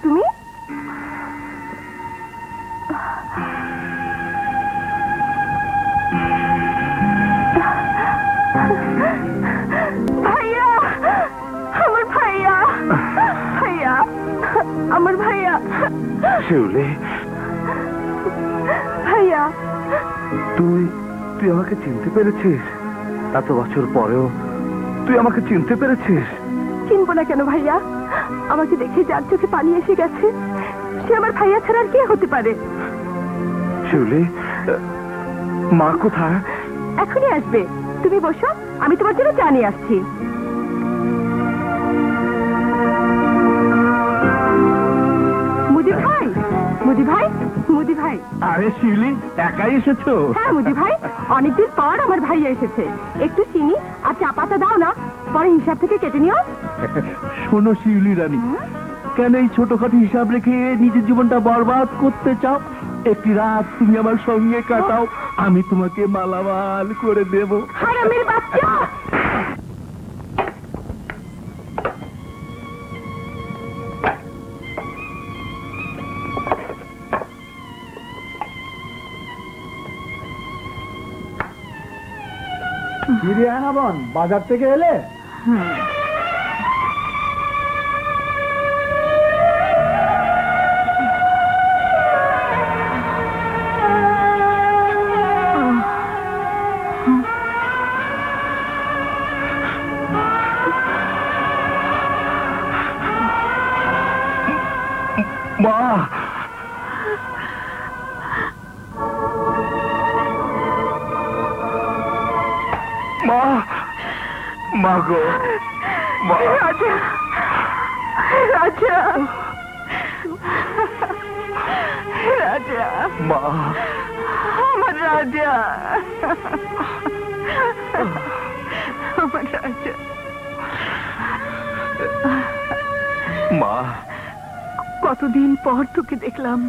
তুমি? ভাইয়া, আমার ভাইয়া, ভাইয়া, আমার ভাইয়া। শিউলি, ভাইয়া, তুই তুই আমাকে চিনতে পেরেছিস? এত বছর পরেও তুই আমাকে চিনতে পেরেছিস? চিনবো না কেন ভাইয়া? আমাকে দেখে যার চোখে পানি এসে গেছে সে আমার ভাইয়া ছাড়া আর কে হতে পারে? শিউলি, মা কোথায়? এখনই আসবে, তুমি বসো, আমি তোমার জন্য চা নিয়ে আসছি। মুদি ভাই, মুদি ভাই, মুদি ভাই। আরে শিউলি, একাই এসেছো? হ্যাঁ মুদি ভাই, অনেকদিন পর আমার ভাইয়া এসেছে। একটু চিনি আর চা পাতা দাও না, পরে হিসাব থেকে কেটে নিও। শোনো শিউলি রানী, কেন এই ছোটখাটো হিসাব রেখে নিজের জীবনটা বরবাদ করতে চাও? একটি রাত তুমি আমার সঙ্গে কাটাও, আমি তোমাকে মালামাল করে দেব। হারামির বাচ্চা! বোন, বাজার থেকে এলে? মা, মা, মা গো, মা। রাজা, রাজা, রাজা, মা, আমার রাজা, আমার রাজা। মা, কতদিন পর তোকে দেখলাম,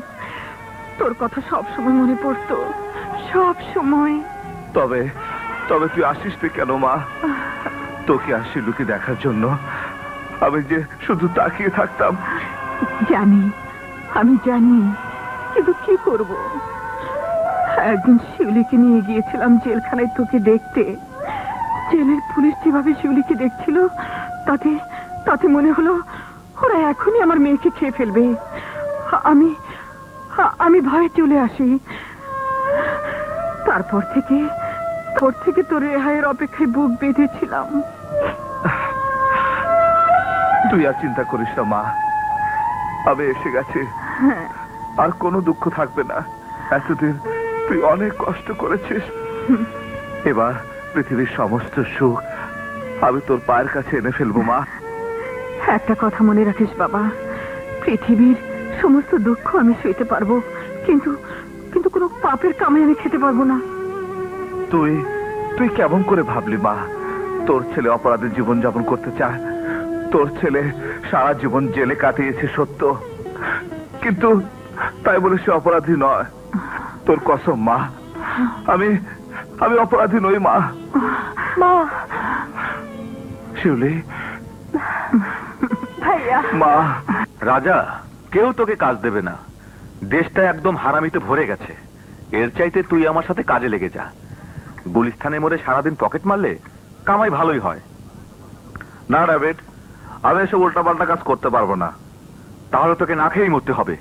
তোর কথা সব সময় মনে পড়তো, সব সময়। তবে তবে তুই আসিস তুই কেন মা? তোকে আর শিলুকে দেখার জন্য আমি যে শুধু তাকিয়ে থাকতাম। জানি, আমি জানি, কিন্তু কি করব? একদিন শিউলিকে নিয়ে গিয়েছিলাম জেলখানায় তোকে দেখতে। জেলের পুলিশ যেভাবে শিউলিকে দেখছিল, তাতে তাতে মনে হলো ওরা এখনই আমার মেয়েকে খেয়ে ফেলবে। আমি আমি ভয়ে চলে আসি। তারপর থেকে তোর রেহাইয়ের অপেক্ষায় বুক বেঁধেছিলাম। তুই আর চিন্তা করিস না মা, আমি এসে গেছি, আর কোনো দুঃখ থাকবে না। এতদিন তুই অনেক কষ্ট করেছিস, এবার পৃথিবীর সমস্ত সুখ আমি তোর পায়ের কাছে এনে ফেলবো মা। একটা কথা মনে রাখিস বাবা, পৃথিবীর সমস্ত দুঃখ আমি সইতে পারবো, কিন্তু কিন্তু কোনো পাপের কামাই আমি খেতে পারবো না। তুই তুই কেমন করে ভাবলি মা? তোর ছেলে অপরাধের জীবন যাপন করতে চায়, তোর ছেলে সারা জীবন জেলে কাটিয়েছে সত্য, কিন্তু তাই বলে সে অপরাধী নয়। তোর কসম মা, আমি আমি অপরাধী নই মা। মা, শিউলি, ভাইয়া, মা। রাজা, কেউ তোকে কাজ দেবে না, দেশটা একদম হারামিতে ভরে গেছে। এর চাইতে তুই আমার সাথে কাজে লেগে যা। গুলিস্তানে মরে সারাদিন পকেট মারলে কামাই ভালোই হয়। না ডেভিড, আমি এসব উল্টাপাল্টা কাজ করতে পারবো না। তাহলে তোকে না খেয়েই মরতে হবে।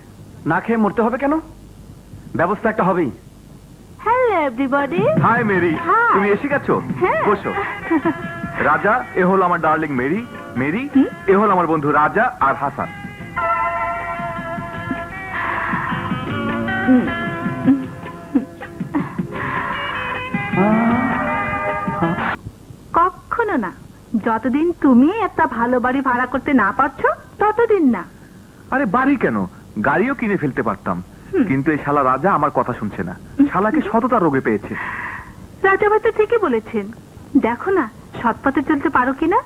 না খেয়ে মরতে হবে কেন? ব্যবস্থা একটা হবেই। Hello everybody. Hi Mary, Hi. তুমি এসে গেছো? হ্যাঁ। বসো। রাজা, এ হলো আমার ডার্লিং মেরি। মেরি, এ হলো আমার বন্ধু রাজা আর হাসান। কখনো না, যতদিন তুমি একটা ভালো বাড়ি ভাড়া করতে না পারছো ততদিন না। আরে বাড়ি কেন, গাড়িও কিনে ফেলতে পারতাম, কিন্তু এই শালা রাজা আমার কথা শুনছে না। শালাকে সততা রোগে পেয়েছে। রাজা ভাই তো ঠিকই বলেছেন, দেখো না সৎ পথে চলতে পারো কিনা।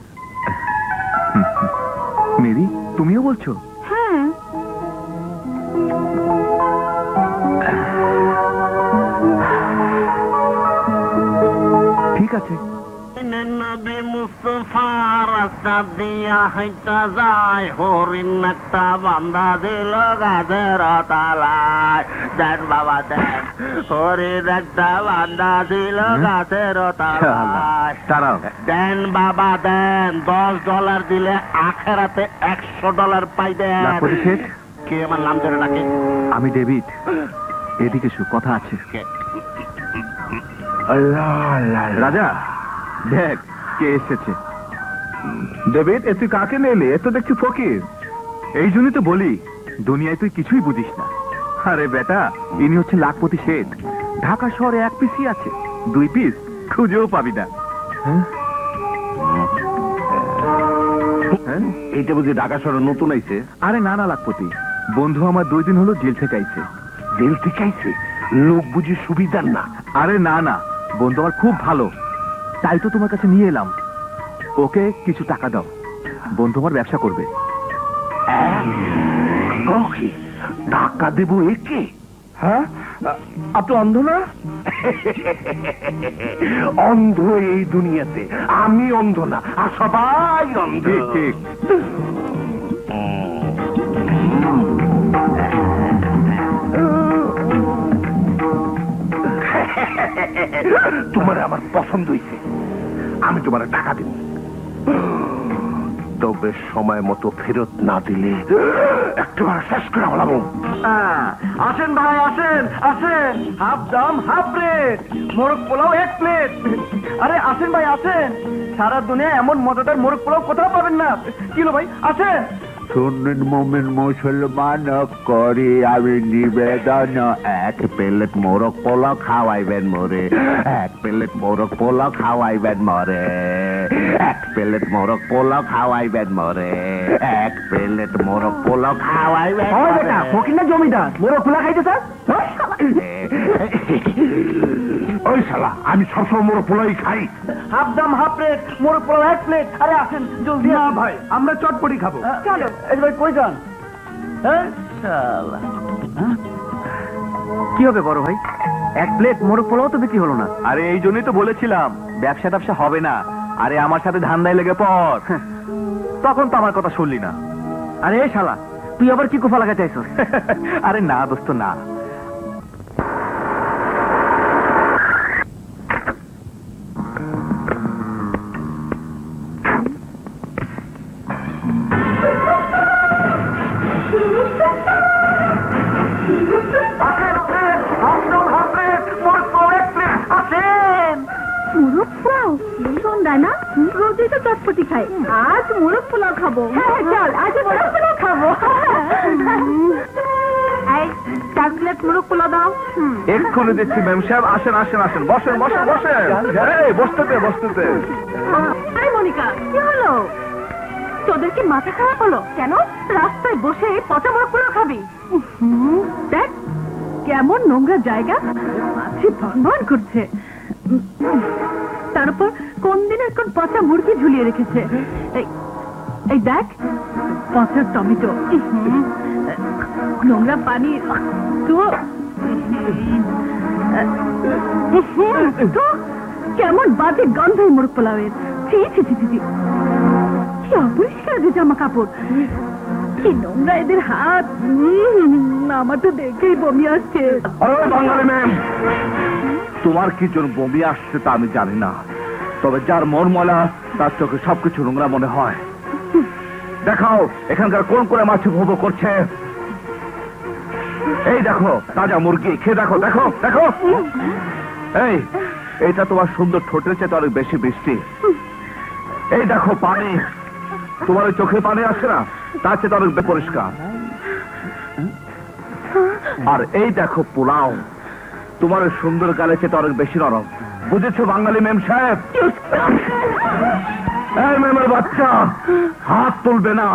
মেরি, তুমিও বলছো? হ্যাঁ। ঠিক আছে। নবী মুস্তাফা রাস্তা দিয়া হাইটা যায় হরিণ একটা বান্ধা দিল গাছের তালায় দেন বাবা দেন হরিণ একটা বান্ধা দিল গাছের তালায় দাঁড়াও দেন বাবা দেন $10 দিলে আখেরাতে $100 পাই দেন লাখপতি শেঠ কে আমার নাম ধরে ডাকে আমি ডেভিড এদিকে শু কথা আছে রাজা দেখ কে এসেছে ডেভিড এ তুই কাকে নিলি? এ তো দেখছি ফকির। এই জন্যই তো বলি দুনিয়ায় তুই কিছুই বুঝিস না আরে বেটা ইনি হচ্ছে লাখপতি শেঠ ঢাকা শহরে 1 পিসই আছে 2 পিস খুঁজেও পাবি না হ্যাঁ? এইটা বুঝি ঢাকা শহরে নতুন আইছে? আরে না না লাখপতি বন্ধু আমার 2 দিন হলো জেল থেকে আইছে জেল থেকে আইছে? লোক বুঝি সুবিধার না? আরে না না বন্ধু আমার খুব ভালো তাই তো তোমার কাছে নিয়ে এলাম ওকে কিছু টাকা দাও বন্ধু আমার ব্যবসা করবে ওকে টাকা দেবো একে? হ্যাঁ আপনি অন্ধ না? অন্ধ এই দুনিয়াতে আমি অন্ধ না, আর সবাই অন্ধ। ঠিক ঠিক তোমার আমার পছন্দ হয়েছে, আমি তোমার টাকা দেব, তবে সময় মতো ফেরত না দিলে একেবারে শেষ করে হলাম। আসেন ভাই আসেন আসেন, হাফ দাম হাফ রেট, মোরগ পোলাও 1 প্লেট। আরে আসেন ভাই আসেন, সারা দুনিয়া এমন মজাদার মোরগ পোলাও কোথাও পাবেন না। কিলো ভাই আসেন। শুনুন মোমেন মুসলমান করি আমি নিবেদন 1 প্লেট মোরগ পোলাও খাওয়াইবেন মরে 1 প্লেট মোরগ পোলাও খাওয়াইবেন মরে 1 প্লেট মোরগ পোলাও খাওয়াইবেন মরে 1 প্লেট মোরগ পোলাও খাওয়াইবেন ফকির না জমিদার মোরগ পোলাও খাইতে স্যার? ওই শালা আমি সবসময় মোরগ পোলাই খাই। হাফ দাম হাফ রেট, মোরগ পোলাও 1 প্লেট। আরে আসেন জলদি। না ভাই আমরা চটপটি খাবো। চলো এই ভাই কই যান? কি হবে বড় ভাই, 1 প্লেট মোরগ পোলাও তো বিক্রি হলো না। আরে এই জন্যই তো বলেছিলাম ব্যবসা ট্যাবসা হবে না আরে আমার সাথে ধান্দায় লেগে পড় তখন তো আমার কথা শুনলি না আরে এই শালা তুই আবার কি কোফা লাগাতে চাইছস? আরে না দোস্ত না মোরগ পোলাও সন্ধ্যা না রোজই তো চটপটি খাই, আজ মোরগ পোলাও খাবো। চল আজ মোরগ পোলাও খাবো। এই 4 প্লেট মোরগ পোলাও দাও। এক্ষুনি দিচ্ছি ম্যাম সাহেব। আসেন আসেন আসেন, বসেন বসেন বসেন। এই বসতে বসতে। এই মনিকা কি হলো? তোদের কি মাথা খারাপ হলো? কেন রাস্তায় বসে পচা মোরগ পোলাও খাবি? দেখ কেমন নোংরা জায়গা, মাছি ভন করছে, তার উপর কোন দিনের কোন পচা মুরগি ঝুলিয়ে রেখেছে। এই দেখ পচা টমেটো, নোংরা পানি, তো কেমন বাজে গন্ধ এই মোরগ পোলাওয়ের। ছি ছি ছি ছি, কি অপরিষ্কার যে জামা কাপড়, কি নোংরা এদের হাত। আমার তো দেখেই বমি আসছে। বাঙালি ম্যাম, তোমার কি জন্য বমি আসছে তা আমি জানি না, তবে যার মন ময়লা তার চোখে সবকিছু নোংরা মনে হয়। দেখাও এখানকার কোন করে মাছ উপভোগ করছে। এই দেখো তাজা মুরগি, খেয়ে দেখো দেখো দেখো। এই এটা তোমার সুন্দর ঠোঁটের চেয়ে অনেক বেশি বৃষ্টি। এই দেখো পানি, তোমার ওই চোখে পানি আসছে না, তার চেয়ে অনেক পরিষ্কার। আর এই দেখো পোলাও, তোমার ওই সুন্দর গালে চেয়ে অনেক বেশি নরম। বুঝেছো বাঙালি মেম সাহেব? এই মেমের বাচ্চা হাত তুলবে না।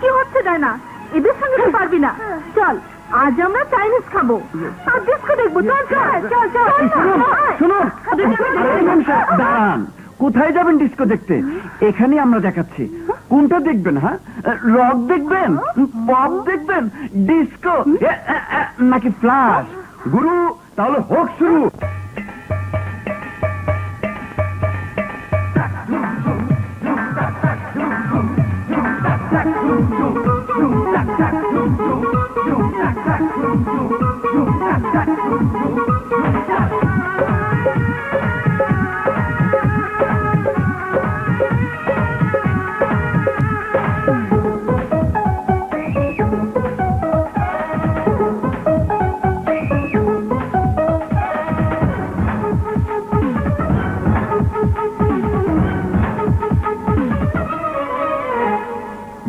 কি হচ্ছে যায় না, এদের সঙ্গে তো পারবি না। চল আজ আমরা চাইনিজ খাবো আর ডিস্কো দেখবো। চল চল চল শুনুন দাঁড়ান, কোথায় যাবেন ডিস্কো দেখতে? এখানে আমরা দেখাচ্ছি। কোনটা দেখবেন? হ্যাঁ, রক দেখবেন, পপ দেখবেন, ডিস্কো নাকি ফ্লাশ? গুরু তাহলে হোক শুরু।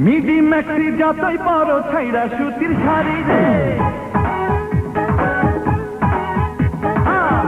মিডি ম্যাক্সি যতই বড় ছাইরা সুতির শাড়ি রে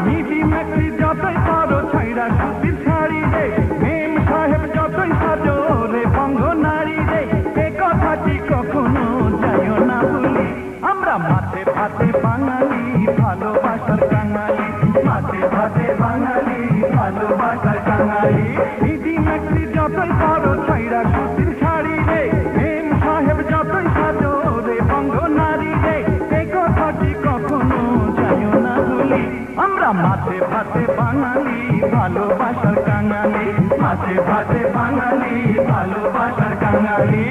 মিডি ম্যাক্সি যতই বড় ছাইরা সুতির শাড়ি রে মেম সাহেব যতই সাজো রে বঙ্গ নারী রে এ কথাটি কখনো যাইও না ভুলি আমরা মাঠে ভাতে বাঙালি ভালোবাসার কাঙালি মাঠে ভাতে বাঙালি ভালোবাসার কাঙালি মিডি ম্যাক্সি যতই বড় ছাইরা সুতির শাড়ি রে মেম সাহেব যতই সাজো রে বঙ্গ নারী রে এ কথাটি কখনো যাইও না ভুলি আমরা মাঠে ভাতে বাঙালি ভালোবাসার কাঙালি মাঠে ভাতে বাঙালি ভালোবাসার কাঙালি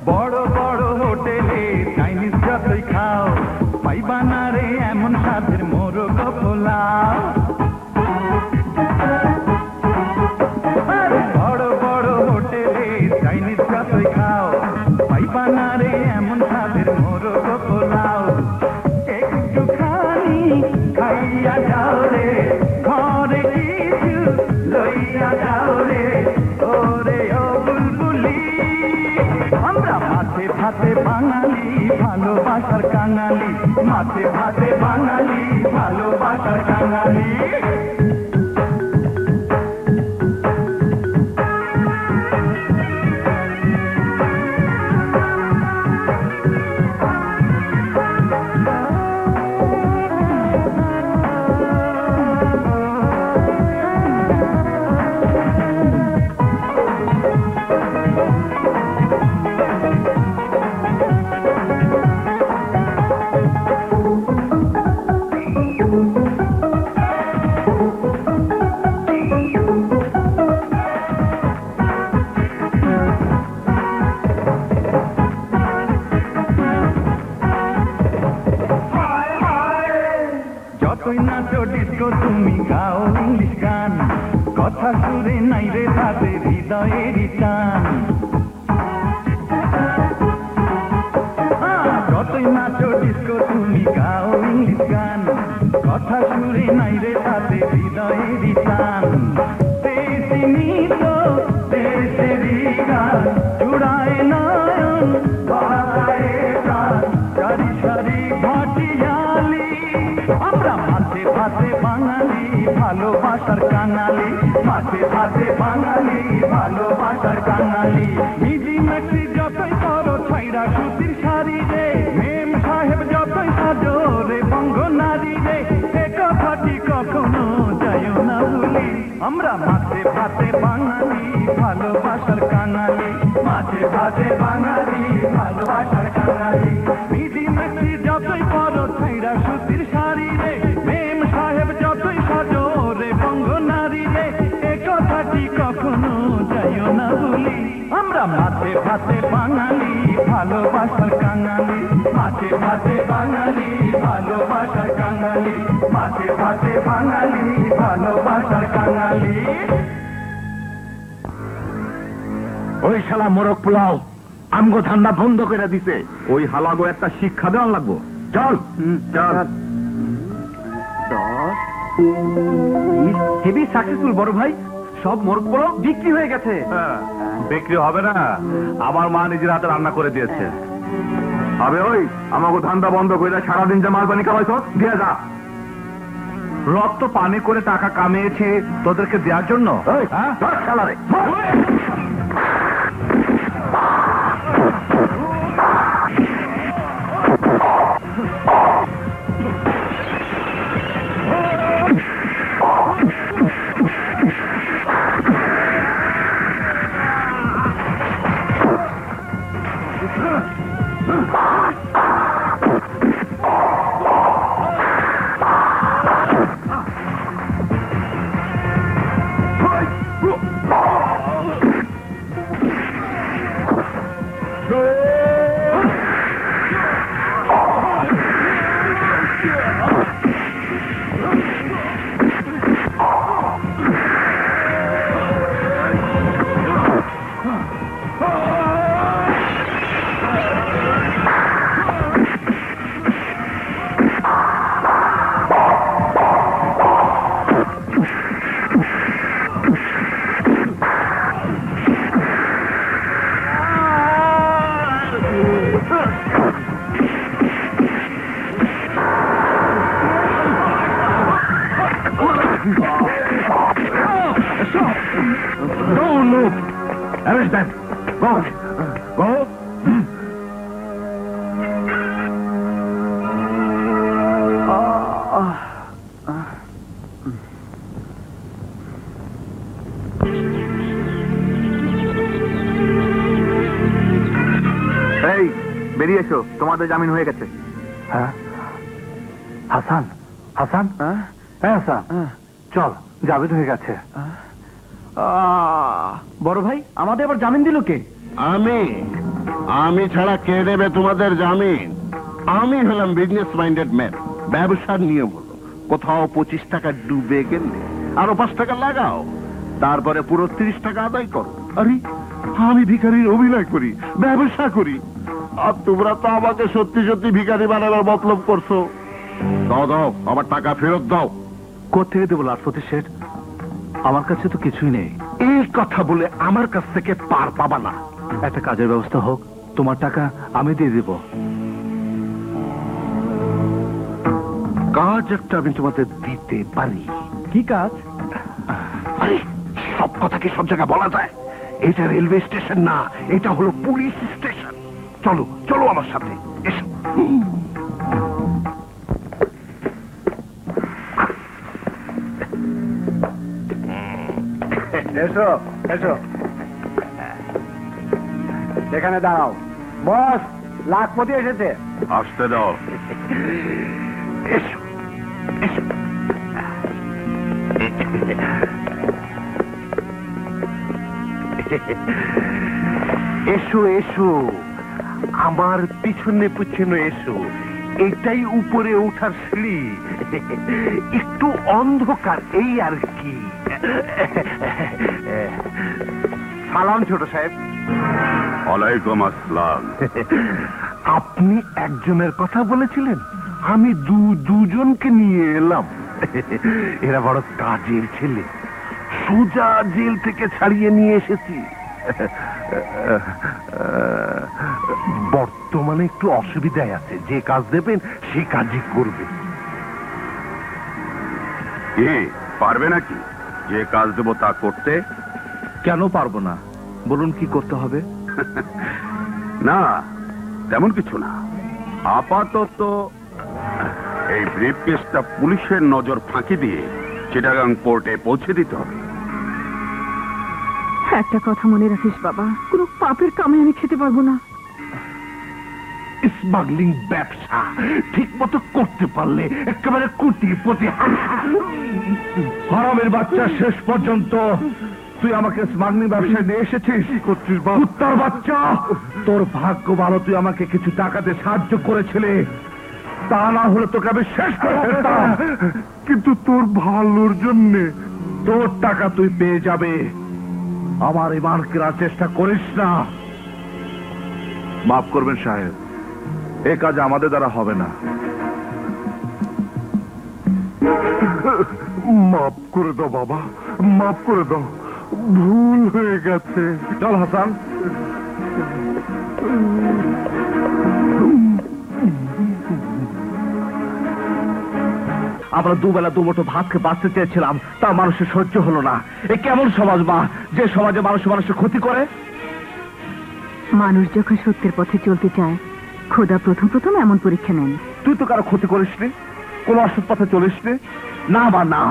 বড় বড় হোটেলে চাইনিজ যতই খাও পাইবা না রে এমন স্বাদের মোরগ পোলাও বড় বড় হোটেলে চাইনিজ যতই খাও পাইবা না রে এমন স্বাদের মোরগ পোলাও একটুখানি খাইয়া যাও রে ঘরে কিছু লইয়া যাও রে ওরে ও বুলবুলি আমরা মাঠে ভাতে বাঙালি ভালোবাসার কাঙালি মাঠে ভাতে বাঙালি ভালোবাসার কাঙালি যতই নাচো ডিস্কো তুমি গাও ইংলিশ গান কথা সুরে নাই রে তাদের হৃদয়েরই টান যতই নাচো ডিস্কো তুমি গাও ইংলিশ গান কথা সুরে নাই রে তাদের হৃদয়েরই টান দেশি নৃত্য দেশেরই গান জুড়ায় নয়ন বাড়ায় প্রাণ সারি সারি ভাটিয়ালি আমরা মাঠে ভাতে বাঙালি ভালোবাসার কাঙালি মাঠে ভাতে বাঙালি ভালোবাসার কাঙালি মিজি ম্যাক্সি যতই করো ছাইরা সুতির শাড়ি রে মেম সাহেব যতই সাজো রে বঙ্গ নারী রে এ কথাটি কখনো যাইও না ভুলি আমরা মাঠে ভাতে বাঙালি ভালোবাসার কাঙালি মাঠে ভাতে বাঙালি ভালোবাসার কাঙালি মিজি ম্যাক্সি যতই করো ছাইরা সুতির শাড়ি রে মেম সাহেব যতই সাজো রে বঙ্গ নারী রে এ কথাটি কখনো যাইও না ভুলি আমরা মাঠে ভাতে বাঙালি ভালোবাসার কাঙালি মাঠে ভাতে বাঙালি ভালোবাসার কাঙালি মাঠে ভাতে বাঙালি ভালোবাসার কাঙালি ওই শালা মোরগ পোলাও আমগো ঠান্ডা বন্ধ করে দিছে ওই হালাগো একটা শিক্ষা দেওয়া লাগবো। চল চল। হেভি সাকসেসফুল বড় ভাই সব মোরগ পোলাও বিক্রি হয়ে গেছে বিক্রি হবে না, আমার মা নিজের হাতে রান্না করে দিয়েছে। হবে ওই আমাকে ধান্দা বন্ধ করে সারাদিন যে মাল পানি কামাইছ দিয়ে যা। রক্ত পানি করে টাকা কামিয়েছে তোদেরকে দেওয়ার জন্য। শালারে Don't move. Arrest them. Go. Go. এই বেরিয়ে এসো, তোমাদের জামিন হয়ে গেছে। হ্যাঁ হাসান, হাসান, হ্যাঁ হাসান, চল, জামিন হয়ে গেছে। বড় ভাই, আমাদের আবার জামিন দিল কে? আমি ছাড়া কে দেবে তোমাদের জামিন? আমি হলাম বিজনেস মাইন্ডেড ম্যান। ব্যবসার নিয়ম হলো, কোথাও 25 টাকা ডুবে গেলে আরো 5 টাকা লাগাও, তারপরে পুরো 30 টাকা আদায় করো। আরে আমি ভিখারির অভিনয় করি, ব্যবসা করি, আর তোমরা তো আমাকে সত্যি সত্যি ভিখারি বানাবার মতলব করছো। দাও দাও, আমার টাকা ফেরত দাও। কোথেকে দেবো লাটপতি শেঠ? আমার কাছে তো কিছুই নেই। এই কথা বলে আমার কাছ থেকে পার পাবা না। একটা কাজের ব্যবস্থা হোক, তোমার টাকা আমি দিয়ে দেব। কাজ একটা আমি তোমাদের দিতে পারি। কি কাজ? আরে সব কথা কি সব জায়গায় বলা যায়? এটা রেলওয়ে স্টেশন না, এটা হলো পুলিশ স্টেশন। চলো চলো আমার সাথে, এসো। এসো এসো, এখানে দাঁড়াও। বস, লাখপতি এসেছে। আসতে দাও। এসো এসো। এসো এসো, আমার পিছনে পিছনে এসো। এটাই উপরে ওঠার সিঁড়ি, একটু অন্ধকার এই আর কি। সালাম ছোট সাহেব। ওয়ালাইকুম আসসালাম। আপনি একজনের কথা বলেছিলেন, আমি দুজনকে নিয়ে এলাম। এরা বড় কাজের ছেলে, সোজা জেল থেকে ছাড়িয়ে নিয়ে এসেছি। বর্তমানে একটু অসুবিধায় আছে, যে কাজ দেবেন সে কাজই করবে। পারবে নাকি যে কাজ দেবো তা করতে? কেন পারবো না? বলুন কি করতে হবে? না, তেমন কিছু না। আপাতত এই ব্রিফকেসটা পুলিশের নজর ফাঁকি দিয়ে চিটাগাং পোর্টে পৌঁছে দিতে হবে। একটা কথা মনে রাখিস বাবা, কোনো পাপের কামে আমি খেতে পারবো না। স্মাগলিং ব্যবসা ঠিক মতো করতে পারলে একেবারে কোটিপতি। হারামের বাচ্চা, শেষ পর্যন্ত তুই আমাকে স্মাগলিং ব্যবসায় নিয়ে এসেছিস। কুত্তার বাচ্চা, তোর ভাগ্য ভালো তুই আমাকে কিছু টাকাতে সাহায্য করেছিলে, তা না হলে তোকে আমি শেষ করে ফেলতাম। কিন্তু তোর ভালোর জন্য। তোর টাকা তুই পেয়ে যাবে, আমার ইমান কেনার চেষ্টা করিস না। মাফ করবেন সাহেব, এ কাজ আমাদের দ্বারা হবে না। মাফ করে দাও বাবা, মাফ করে দাও, ভুল হয়ে গেছে। চল হাসান। আমরা দুবেলা দুমুঠো ভাত খেয়ে বাঁচতে চেয়েছিলাম, তা মানুষের সহ্য হলো না। এ কেমন সমাজ মা, যে সমাজে মানুষ মানুষের ক্ষতি করে? মানুষ যখন সত্যের পথে চলতে চায়, খোদা প্রথম প্রথম এমন পরীক্ষা নেন। তুই তো কারো ক্ষতি করিস নি, কোন অসৎ পথে চলিস নি। না বা না,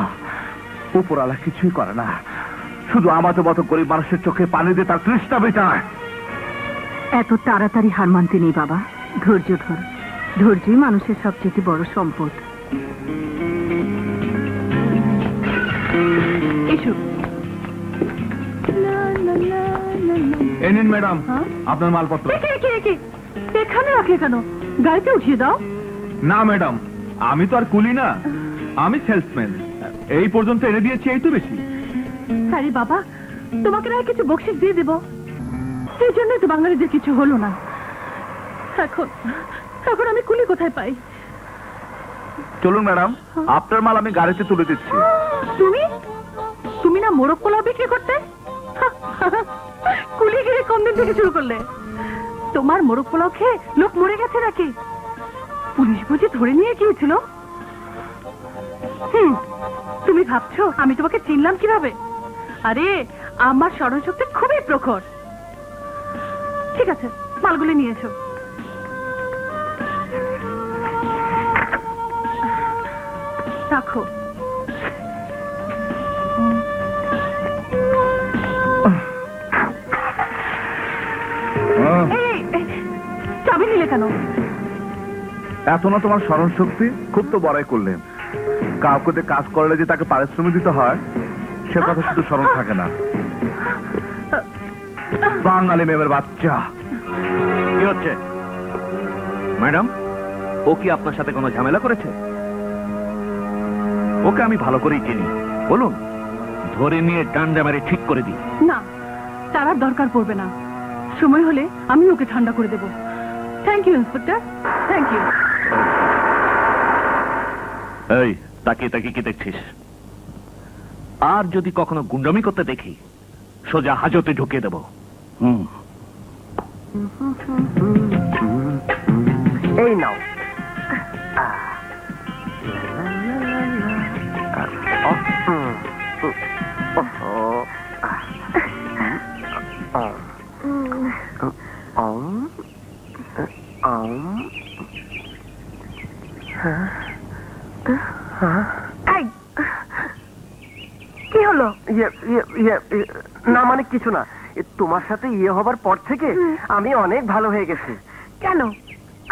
উপরওয়ালা কিছুই করে না, শুধু আমাদের মতো গরিব মানুষের চোখে পানি দিয়ে তার তৃষ্ণা মেটায়। এত তাড়াতাড়ি হার মানতে নেই বাবা। ধৈর্য ধর, ধৈর্যই মানুষের সবচেয়ে বড় সম্পদ। এসো। এই নিন ম্যাডাম আপনার মালপত্র। এখানে রাখলে কেন? গাড়িতে উঠিয়ে দাও। না ম্যাডাম, আমি তো আর কুলি না, আমি সেলসম্যান। এই পর্যন্ত এনে দিয়েছি, এই তো বেশি। আরে বাবা, তোমাকে না কিছু বকশিস দিয়ে দেবো, এই জন্যই তো বাঙালিদের কিছু হলো না। এখন এখন আমি কুলি কোথায় পাই? চলুন ম্যাডাম, আপনার মাল আমি গাড়িতে তুলে দিচ্ছি। তুমি তুমি না মোরগ পোলাও বিক্রি করতে? কুলি গিয়ে কোন দিন থেকে শুরু করলে? তোমার মোরগ পোলাও খেয়ে লোক মরে গেছে নাকি? পুলিশ বুঝি ধরে নিয়ে গিয়েছিল? তুমি ভাবছো আমি তোমাকে চিনলাম কিভাবে? আরে আমার স্মরণশক্তি খুবই প্রখর। ঠিক আছে, মালগুলি নিয়ে এসো। রাখো। এই, চাবি নিলে কেন? এত না তোমার স্মরণ শক্তি, খুব তো বড়াই করলেন। কাউকে দিয়ে কাজ করলে যে তাকে পারিশ্রমিক দিতে হয়, সে কথা শুধু স্মরণ থাকে না। বাঙালি মেয়ের বাচ্চা। কি হচ্ছে ম্যাডাম? ও কি আপনার সাথে কোনো ঝামেলা করেছে? ওকে আমি ভালো করেই চিনি। বলুন, ধরে নিয়ে ডান্ডা মেরে ঠিক করে দিই। না, তার আর দরকার পড়বে না। সময় হলে আমি ওকে ঠান্ডা করে দেব। Thank you inspector, thank you. এই, তাকিয়ে তাকিয়ে কি দেখছিস? আর যদি কখনো গুন্ডামি করতে দেখি, সোজা হাজতে ঢুকিয়ে দেব। এই নাও। কি হলো? না মানে কিছু না, তোমার সাথে ইয়ে হবার পর থেকে আমি অনেক ভালো হয়ে গেছি। কেন?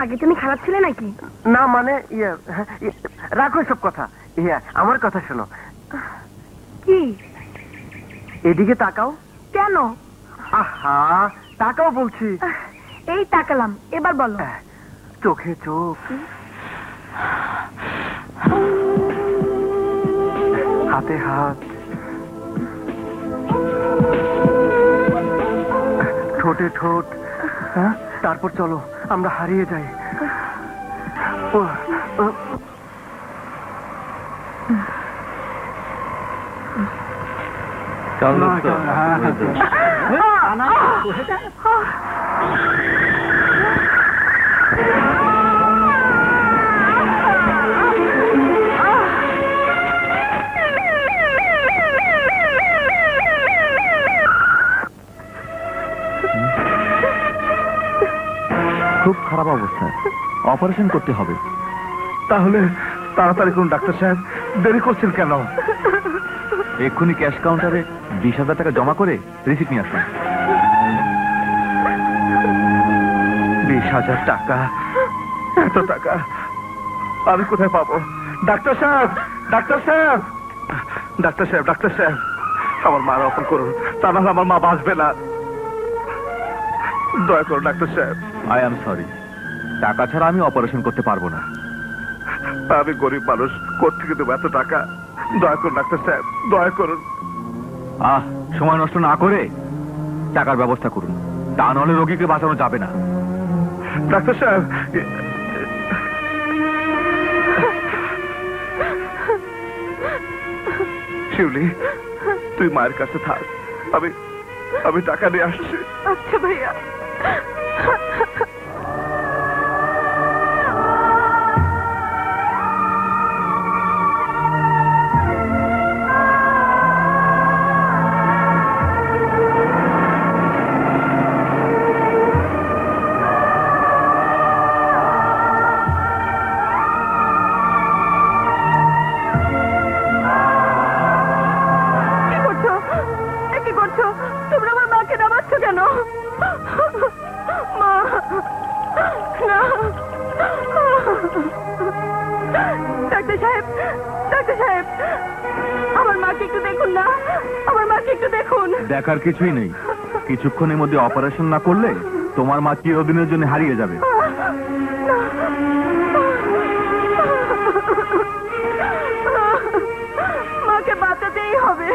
আগে তুমি খারাপ ছিলে নাকি? না মানে রাখো সব কথা। আমার কথা শোনো। কি? এদিকে তাকাও। কেন? আহা, তাকাও বলছি। এই তাকালাম, এবার বলো। চোখে চোখ, হাতে হাত, ঠোঁটে ঠোঁট। তারপর চলো আমরা হারিয়ে যাই। খুব খারাপ অবস্থা, অপারেশন করতে হবে। তাহলে তাড়াতাড়ি করুন ডাক্তার সাহেব, দেরি করছেন কেন? এক্ষুনি ক্যাশ কাউন্টারে 20,000 টাকা জমা করে রিসিপ্ট নিয়ে আসুন। 20,000 টাকা? এত টাকা আমি কোথায় পাবো? ডাক্তার সাহেব, ডাক্তার সাহেব, ডাক্তার সাহেব, ডাক্তার সাহেব, আমার মার অপর করুন, তা নাহলে আমার মা বাঁচবে না। দয়া করুন ডাক্তার সাহেব। আই এম সরি, টাকা ছাড়া আমি অপারেশন করতে পারবো না। আমি গরিব মানুষ, কোত্থেকে দেবো এত টাকা? দয়া করুন ডাক্তার সাহেব, দয়া করুন। সময় নষ্ট না করে টাকার ব্যবস্থা করুন, তা নাহলে রোগীকে বাঁচানো যাবে না। ডাক্তার সাহেব, শিউলি, তুই মায়ের কাছে থাক, আমি টাকা নিয়ে আসছি। আচ্ছা ভাইয়া। কি করছো? তোমরা আমার মাকে নামাচ্ছ কেন? আমার মাকে একটু দেখুন না, আমার মাকে একটু দেখুন। দেখার কিছুই নেই, কিছুক্ষণের মধ্যে অপারেশন না করলে তোমার মা চিরদিনের জন্য হারিয়ে যাবে। মাকে বাঁচাতেই হবে।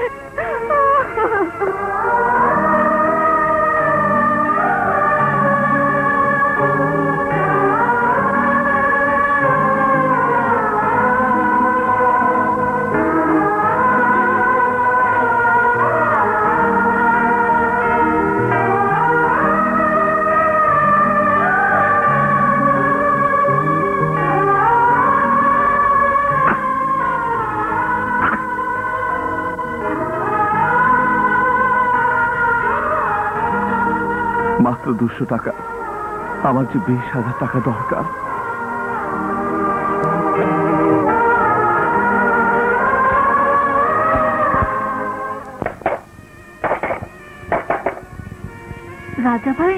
মাত্র 200 টাকা, আমার যে 20,000 টাকা দরকার। রাজা ভাই,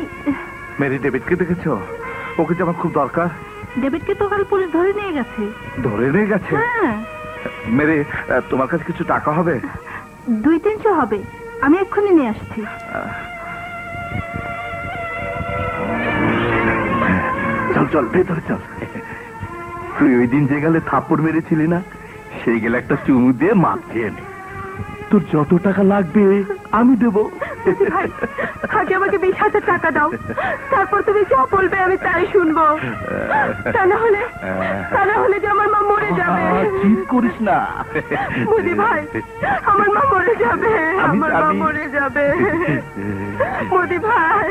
মেরি, ডেভিডকে দেখেছো? ওকে যে আমার খুব দরকার। ডেভিডকে তো কাল পুলিশ ধরে নিয়ে গেছে। ধরে নিয়ে গেছে? হ্যাঁ, মেরি, তোমার কাছে কিছু টাকা হবে? 200-300 হবে, আমি এক্ষুনি নিয়ে আসছি। চল চল, ভেতরে চল। তুই ওই দিন যে গেলে থাপ্পড় মেরেছিলি না, সেই গেলে একটা চুমু দিয়ে মাপ চেয়ে নে। তোর যত টাকা লাগবে আমি দেবো। ভাই, আগে আমাকে 20,000 টাকা দাও, তারপর তুমি যা বলবে আমি তাই শুনবো। তা না হলে যে আমার মা মরে যাবে। চিৎ করিস না মোদি ভাই, আমার মা মরে যাবে, আমি আমার মা জানি। মরে যাবে। মোদি ভাই,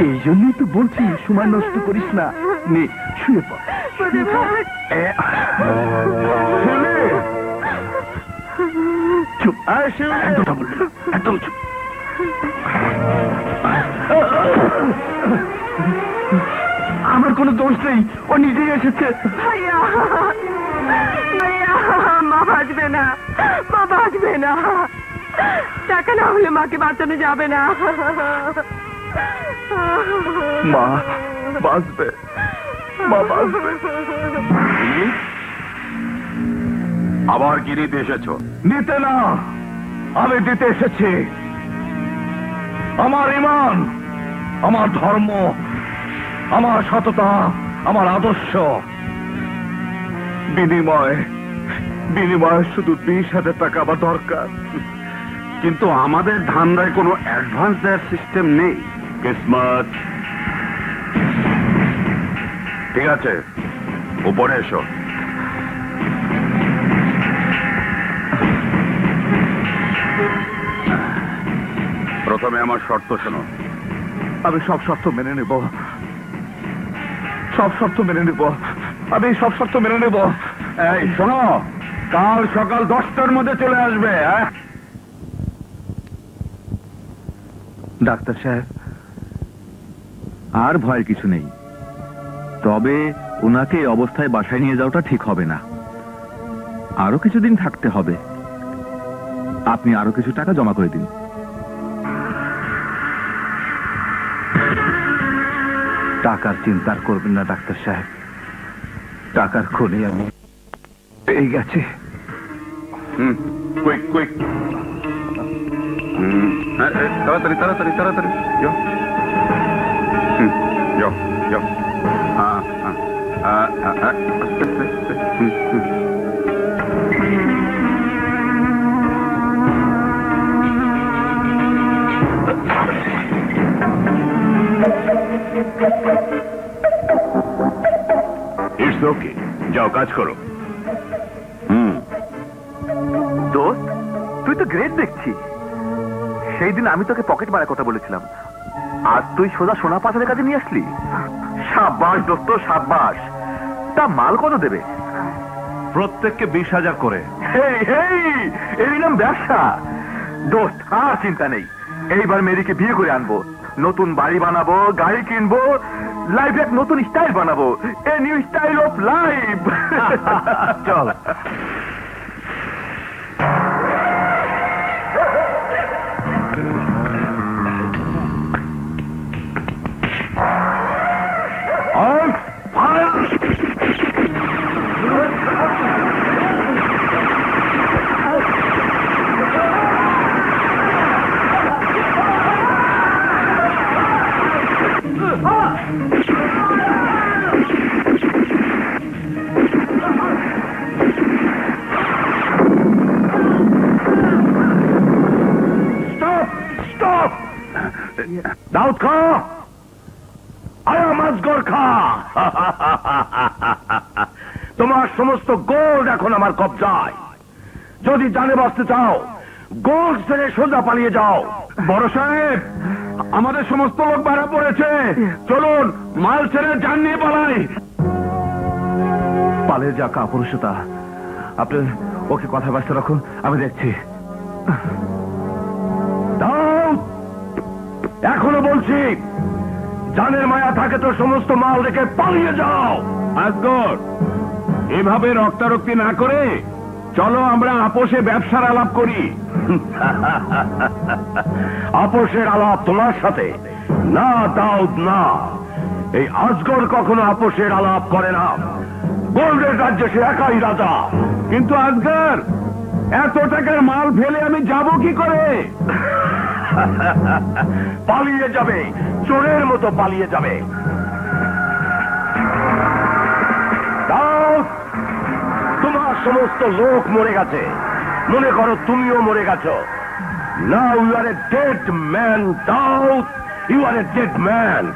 এই জন্যই তো বলছি সময় নষ্ট করিস না। নে, শুয়ে পড়। মোদি ভাই। ছেলে! চুপ, একদম কথা বলবি না, একদম চুপ। আমার কোনো দোষ নেই, ও নিজেই এসেছে। ভাইয়া, ভাইয়া, মা বাঁচবে না, মা বাঁচবে না। টাকা না হলে মাকে বাঁচানো যাবে না। মা বাঁচবে, মা বাঁচবে। আবার কি নিতে এসেছো? নিতে না, আমি দিতে এসেছি। আমার ঈমান, আমার ধর্ম, আমার সততা, আমার আদর্শ। বিনিময়ে শুধু 20,000 টাকা আমার দরকার। কিন্তু আমাদের ধান্দায় কোনো অ্যাডভান্স দেওয়ার সিস্টেম নেই। কিসমত। ঠিক আছে, উপরে এসো। প্রথমে আমার শর্ত শোনো। আমি সব শর্ত মেনে নেব, সব শর্ত মেনে নেব, আমি সব শর্ত মেনে নেব। এই শোনো, কাল সকাল 10টার মধ্যে চলে আসবে। ডাক্তার সাহেব, আর ভয়ের কিছু নেই, তবে ওনাকে এই অবস্থায় বাসায় নিয়ে যাওয়াটা ঠিক হবে না। আরো কিছুদিন থাকতে হবে। আপনি আরো কিছু টাকা জমা করে দিন। টাকার চিন্তা করবেন না ডাক্তার সাহেব, টাকার খনি আমি পেয়ে গেছি। কুইক কুইক, তাড়াতাড়ি তাড়াতাড়ি তাড়াতাড়ি যাও। যাও যাও। আস্তে আস্তে আস্তে। ইটস ওকে, যাও কাজ করো। দোস্ত, তুই তো গ্রেট দেখছি। সেই দিন আমি তোকে পকেট মারার কথা বলেছিলাম, আর তুই সোজা সোনা পাচারের কাজে নিয়ে আসলি। সাব্বাস দোস্ত, সাব্বাস। তা মাল কত দেবে? প্রত্যেককে 20,000 করে। হেই হেই, এর নাম ব্যবসা। দোস্ত, আর চিন্তা নেই, এইবার মেরিকে বিয়ে করে আনবো, নতুন বাড়ি বানাবো, গাড়ি কিনবো, লাইফে এক নতুন স্টাইল বানাবো, a new style of life. চল। খা আই এম আজগর খা তোমার সমস্ত গোল্ড এখন আমার কবজায়। যদি জানে বাঁচতে চাও গোল্ড ছেড়ে সোজা পালিয়ে যাও। বড় সাহেব, আমাদের সমস্ত লোক ভাড়া পড়েছে, চলুন মাল ছেড়ে যান নিয়ে পালাই। পালের যা কাপুরুষতা, আপনি ওকে কথা ব্যস্ত রাখুন, আমি দেখছি। দাও, এখনো বলছি, জানের মায়া থাকে তো সমস্ত মাল রেখে পালিয়ে যাও। আজগর, এভাবে রক্তারক্তি না করে চলো আমরা আপোষে ব্যবসার আলাপ করি। আপোষের আলাপ তোমার সাথে না দাউদ, না। এই আজগর কখনো আপোষের আলাপ করে না। গোল্ডের রাজ্যে সে একাই রাজা। কিন্তু আজগর, এত টাকার মাল ফেলে আমি যাব কি করে? পালিয়ে যাবে, চোরের মতো পালিয়ে যাবে। দাউদ, তোমার সমস্ত লোক মরে গেছে, মনে করো তুমিও মরে গেছো। Now you are a dead man Dawood, you are a dead man.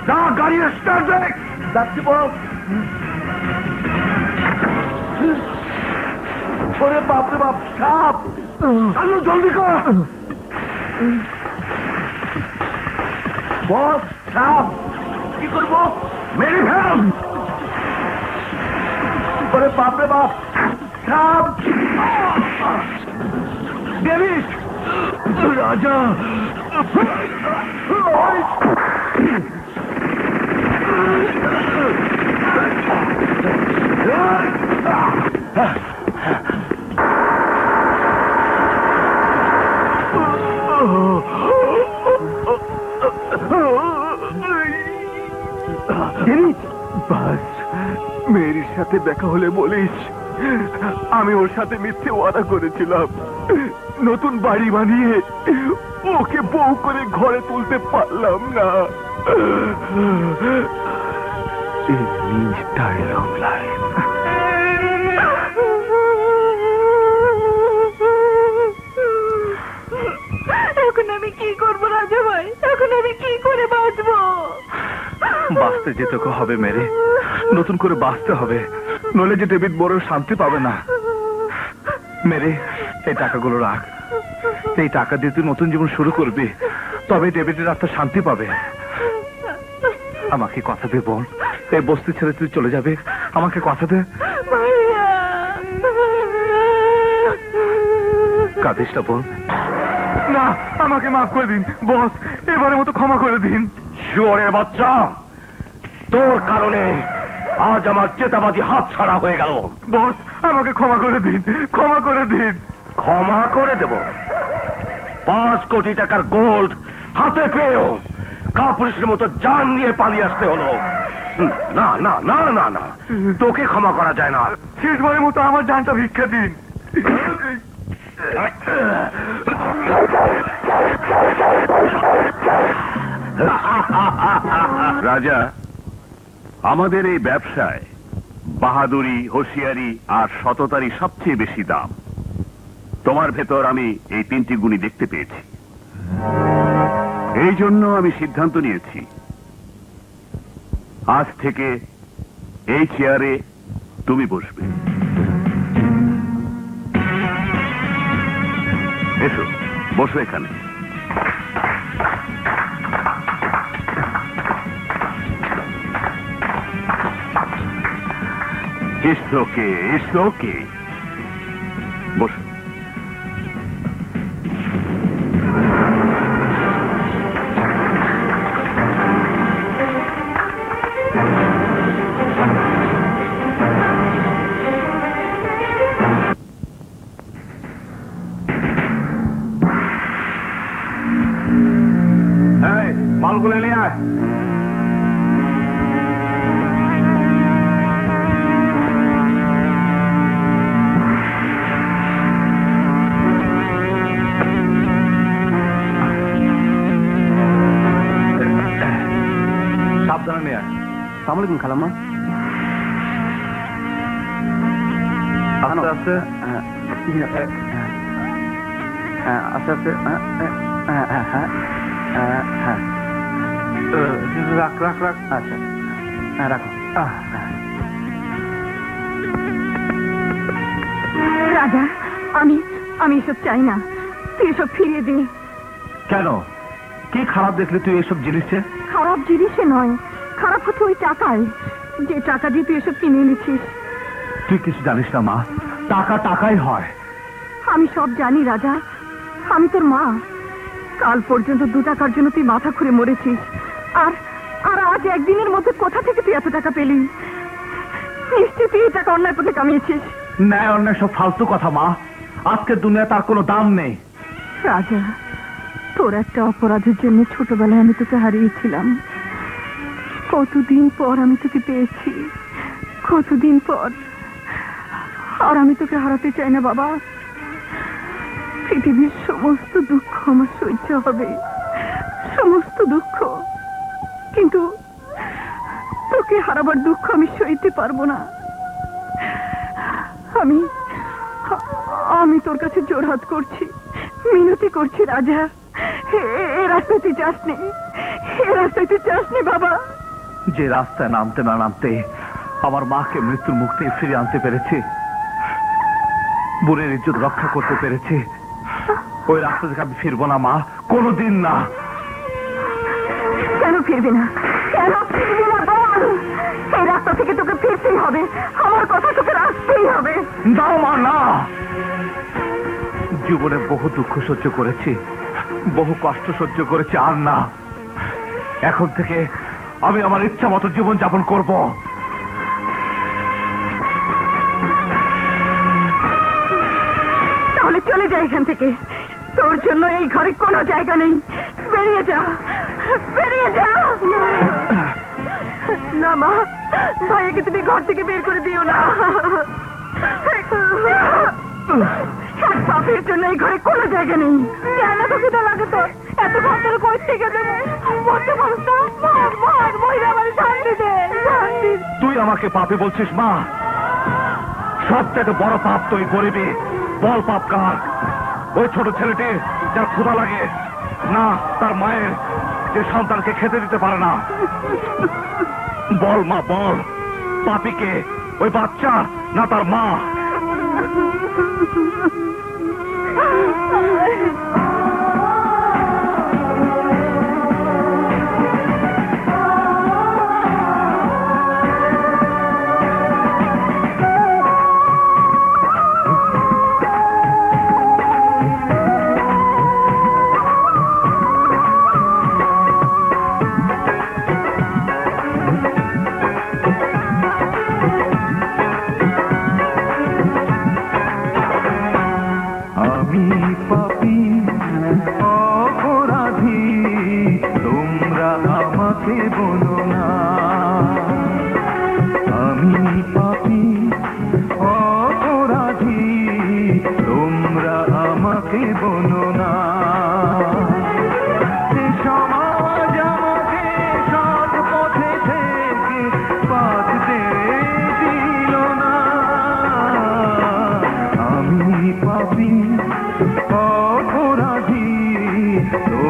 যা, গাড়ি স্টার্ট দেখ। যাচ্ছি বল। ওরে বাপরে বাপ, সাপ! চালু, জলদি কর। বস, সাপ! কি করবো? মেরে ফেল! ওরে বাপরে বাপ, সাপ! ডেভিড! রাজা! বাস, মেয়ের সাথে দেখা হলে বলিস আমি ওর সাথে মিথ্যে ওয়াদা করেছিলাম। নতুন বাড়ি বানিয়ে ওকে বউ করে ঘরে তুলতে পারলাম না। Style of life. এখন আমি কি করবো রাজা ভাই? এখন আমি কি করে বাঁচবো? বাঁচতে যেতে হবে মেরে, নতুন করে বাঁচতে হবে, নইলে যে ডেভিড বড় শান্তি পাবে না। মেরে, এই টাকাগুলো রাখ। এই টাকা দিয়ে তুই নতুন জীবন শুরু করবি, তবে ডেভিডের আত্মা শান্তি পাবে। আমাকে কথা দে বোন, এই বস্তি ছেড়ে তুই চলে যাবে। আমাকে কথা দে। কাঁদিস না বোন। না, আমাকে মাফ করে দিন বস, এবারের মতো ক্ষমা করে দিন। শুয়োরের বাচ্চা, তোর কারণে আজ আমার চেতাবাজি হাত ছাড়া হয়ে গেল। বস, আমাকে ক্ষমা করে দিন, ক্ষমা করে দিন। ক্ষমা করে দেব? 5 কোটি টাকার গোল্ড হাতে পেয়েও কাপুরুষের মতো জান নিয়ে পালিয়ে আসতে হলো। না না না না না, তোকে ক্ষমা করা যায় না। শেষবারের মতো আমার জানটা ভিক্ষা দিন। রাজা, আমাদের এই ব্যবসায় বাহাদুরি, হুঁশিয়ারি আর সততারই সবচেয়ে বেশি দাম। তোমার ভেতর আমি এই 3টি গুণই দেখতে পেয়েছি। এই জন্য আমি সিদ্ধান্ত নিয়েছি, আজ থেকে এই চেয়ারে তুমি বসবে। এসো, বসো এখানে। It's okay. বসো। মালগুলো নিয়ে আয়। সাবধানে নিয়ে আয়। সালাম আলাইকুম খালাম্মা। আস্তে আস্তে আস্তে আস্তে রাখ রাখ রাখ। আচ্ছা রাখো। রাজা, আমি আমি এসব চাই না, তুই এসব ফিরিয়ে দে। কেন? কি খারাপ দেখলে তুই এসব জিনিসে? খারাপ জিনিসে নয়, খারাপ হচ্ছে ওই টাকায়, যে টাকা দিয়ে তুই এসব কিনে এনেছিস। তুই কিছু জানিস না মা, টাকা টাকাই হয়। আমি সব জানি রাজা, আমি তোর মা। কাল পর্যন্ত 2 টাকার জন্য তুই মাথা খুঁড়ে মরেছিস, আর আর আজ একদিনের মধ্যে কোথা থেকে তুই এত টাকা পেলি? নিশ্চয়ই তুই এই টাকা অন্যায় পথে কামিয়েছিস। ন্যায় অন্যায় সব ফালতু কথা মা, আজকের দুনিয়া তার কোনো দাম নেই। রাজা, তোর একটা অপরাধের জন্য ছোটবেলায় আমি তোকে হারিয়েছিলাম, কতদিন পর আমি তোকে পেয়েছি, কতদিন পর। আর আমি তোকে হারাতে চাই না বাবা। পৃথিবীর সমস্ত দুঃখ আমার সহ্য হবে, সমস্ত দুঃখ, কিন্তু তোকে হারাবার দুঃখ আমি সইতে পারবো না। আমি আমি তোর কাছে জোরহাত করছি, মিনতি করছি রাজা, এ রাস্তায় তুই যাসনি, এ রাস্তায় তুই যাসনি বাবা। যে রাস্তায় নামতে না নামতে আমার মাকে মৃত্যুর মুখ থেকে ফিরে আনতে পেরেছি, বোনের ইজ্জত রক্ষা করতে পেরেছি, ওই রাস্তা থেকে আমি ফিরবো না মা, কোনোদিন না। কেন ফিরবি না? কেন ফিরবি না বল? এই রাস্তা থেকে তোকে ফিরতেই হবে, আমার কথা তোকে রাখতেই হবে। দাও মা, না। জীবনে বহু দুঃখ সহ্য করেছি, বহু কষ্ট সহ্য করেছি, আর না। এখন থেকে আমি আমার ইচ্ছা মতো জীবন যাপন করব। তাহলে চলে যা এখান থেকে, তোর জন্য এই ঘরে কোনো জায়গা নেই। বেরিয়ে যা, বেরিয়ে যা। না মা, ভাইয়াকে তুমি ঘর থেকে বের করে দিও না। এক পাপের জন্য এই ঘরে কোনো জায়গা নেই। কেন তোকে তো লাগে তোর এত ঘর কই থেকে দেবে? বলতে পারছ না? মহিলা আমার শান্তি দে, শান্তি। তুই আমাকে পাপী বলছিস মা? সব থেকে বড় পাপ তুই গরিবী। বল পাপ কার? ওই ছোট ছেলেটি যার ক্ষুধা লাগে না, তার মায়ের যে সন্তানকে খেতে দিতে পারে না। বল মা, বল পাপীকে? ওই বাচ্চা না তার মা?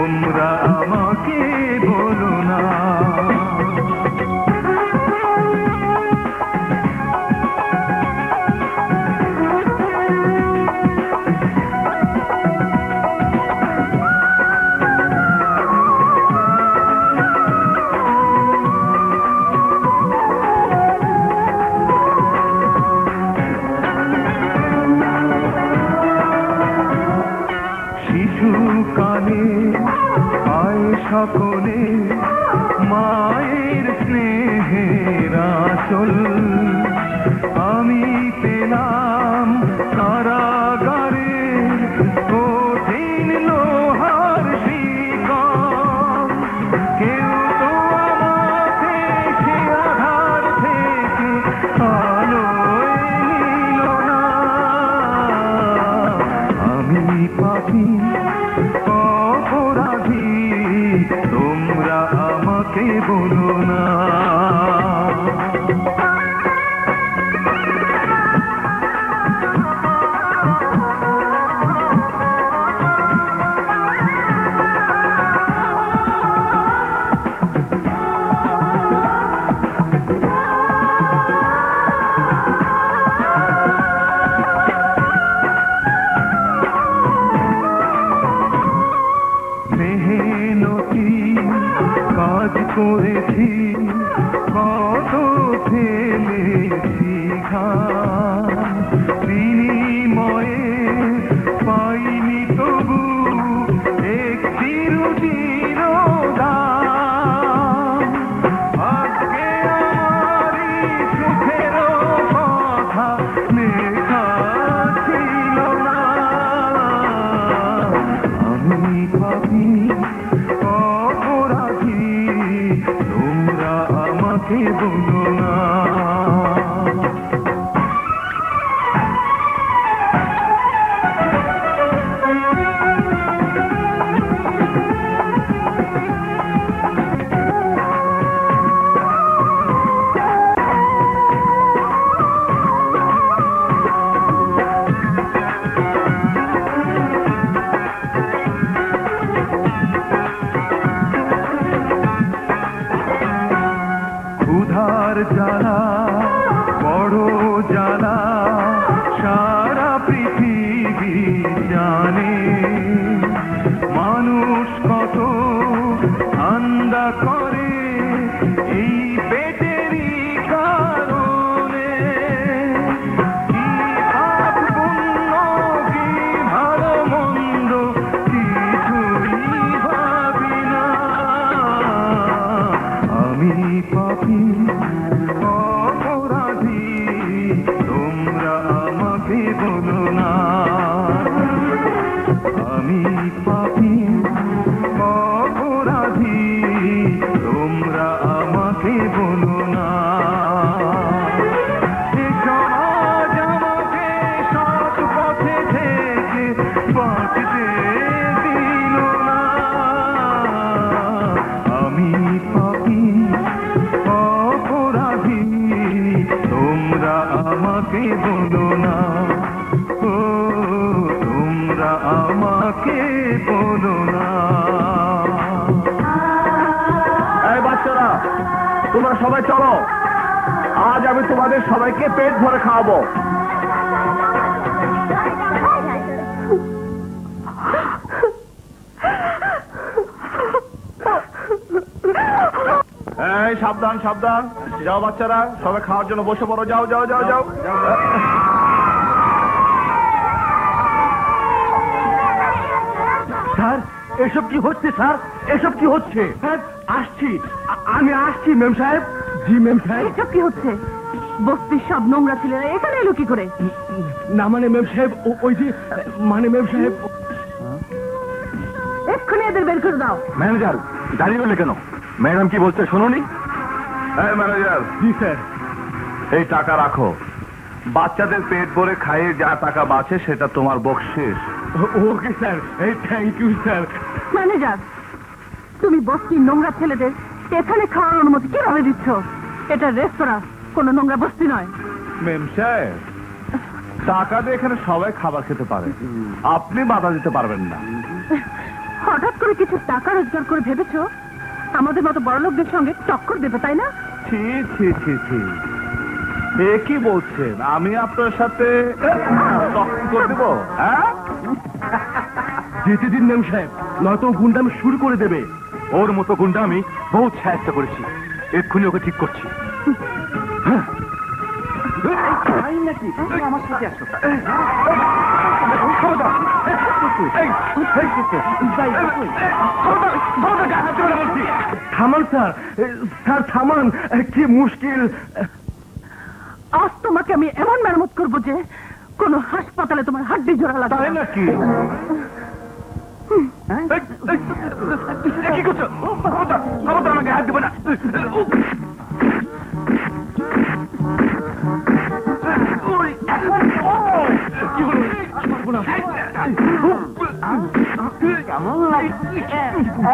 তোমরা আমাকে বলো না। শিশুকালে আয় সকলে মায়ের স্নেহের আঁচল, আমি পেলাম কারাগারে কঠিন লোহার শিকল। কেউ তো আমাকে সে আধার থেকে আলোয় নিল না। আমি পাপী অপরাধী, তোমরা আমাকে বলো না। মেহনতি কাজ করেছি, কত ফেলেছি ঘাম, বিনিময়ে পাইনি তবু একটি রুটির দাম। আজকে আমারই সুখের কথা লেখা ছিল না। আমি পাপী অপরাধী, তোমরা আমাকে বলো না। ক্ষুধার জ্বালা বড় জ্বালা সারা পৃথিবী জানে। মানুষ কত ঠান্ডা করে এই পেটেরই কারণে। কি পাপ পুণ্য, কি ভালো মন্দ কিছুই ভাবি না। আমি পাপী অপরাধী, তোমরা আমাকে বলো না। আমি পাপী অপরাধী, তোমরা আমাকে বলো না। এ সমাজ আমাকে সৎ পথে থেকে বাঁচতে দিল না। আমি পাপী অপরাধী, তোমরা আমাকে বলো না। ও তোমরা আমাকে বলো না। এই বাচ্চারা, তোমরা সবাই চলো, আজ আমি তোমাদের সবাইকে পেট ভরে খাওয়াবো। এই সাবধান সাবধান, যাও বাচ্চারা, সবাই খাওয়ার জন্য বসে পড়ো। যাও যাও যাও যাও। স্যার, এসব কি হচ্ছে স্যার? এসব কি হচ্ছে? আসছি, আমি আসছি মেম সাহেব। জি মেম সাহেব। এসব কি হচ্ছে? বস্তির সব নোংরা ছেলেরা এখানে এলো কি করে? না মানে মেম সাহেব, ওই যে মানে মেম সাহেব। এক্ষুনি এদের বের করে দাও। ম্যানেজার দাঁড়িয়ে রইলে কেন? ম্যাডাম কি বলছে শোনোনি? এই ম্যানেজার, জি স্যার। এই টাকা রাখো। বাচ্চাদের পেট ভরে খাইয়ে যা টাকা বাঁচে সেটা তোমার বকশিস। ওকে স্যার, এই থ্যাংক ইউ স্যার। ম্যানেজার, তুমি বস্তির নোংরা ছেলেদের এখানে খাওয়ার অনুমতি কিভাবে দিচ্ছ? এটা রেস্তোরাঁ, কোনো নোংরা বস্তি নয়। মেম সাহেব, টাকা দিয়ে এখানে সবাই খাবার খেতে পারে, আপনি বাধা দিতে পারবেন না। হঠাৎ করে কিছু টাকা রোজগার করে ভেবেছো আমাদের মতো বড় লোকদের সঙ্গে টক্কর দেবে, তাই না? ছি ছি ছি ছি, এ কি বলছেন? আমি আপনার সাথে তর্ক করে দেবো? হ্যাঁ, যেতে দিন মেম সাহেব, নয়তো গুন্ডামি শুরু করে দেবে। ওর মতো গুন্ডা আমি বহুত সাহায্য করেছি, এক্ষুনি ওকে ঠিক করছি। থামান স্যার, স্যার থামান, কি মুশকিল। আজ তোমাকে আমি এমন মেরামত করবো যে কোনো হাসপাতালে তোমার হাড্ডি জোড়া লাগবে তাই না। নাকি? কি করছো? খবরদার আমাকে হাত দেবে না।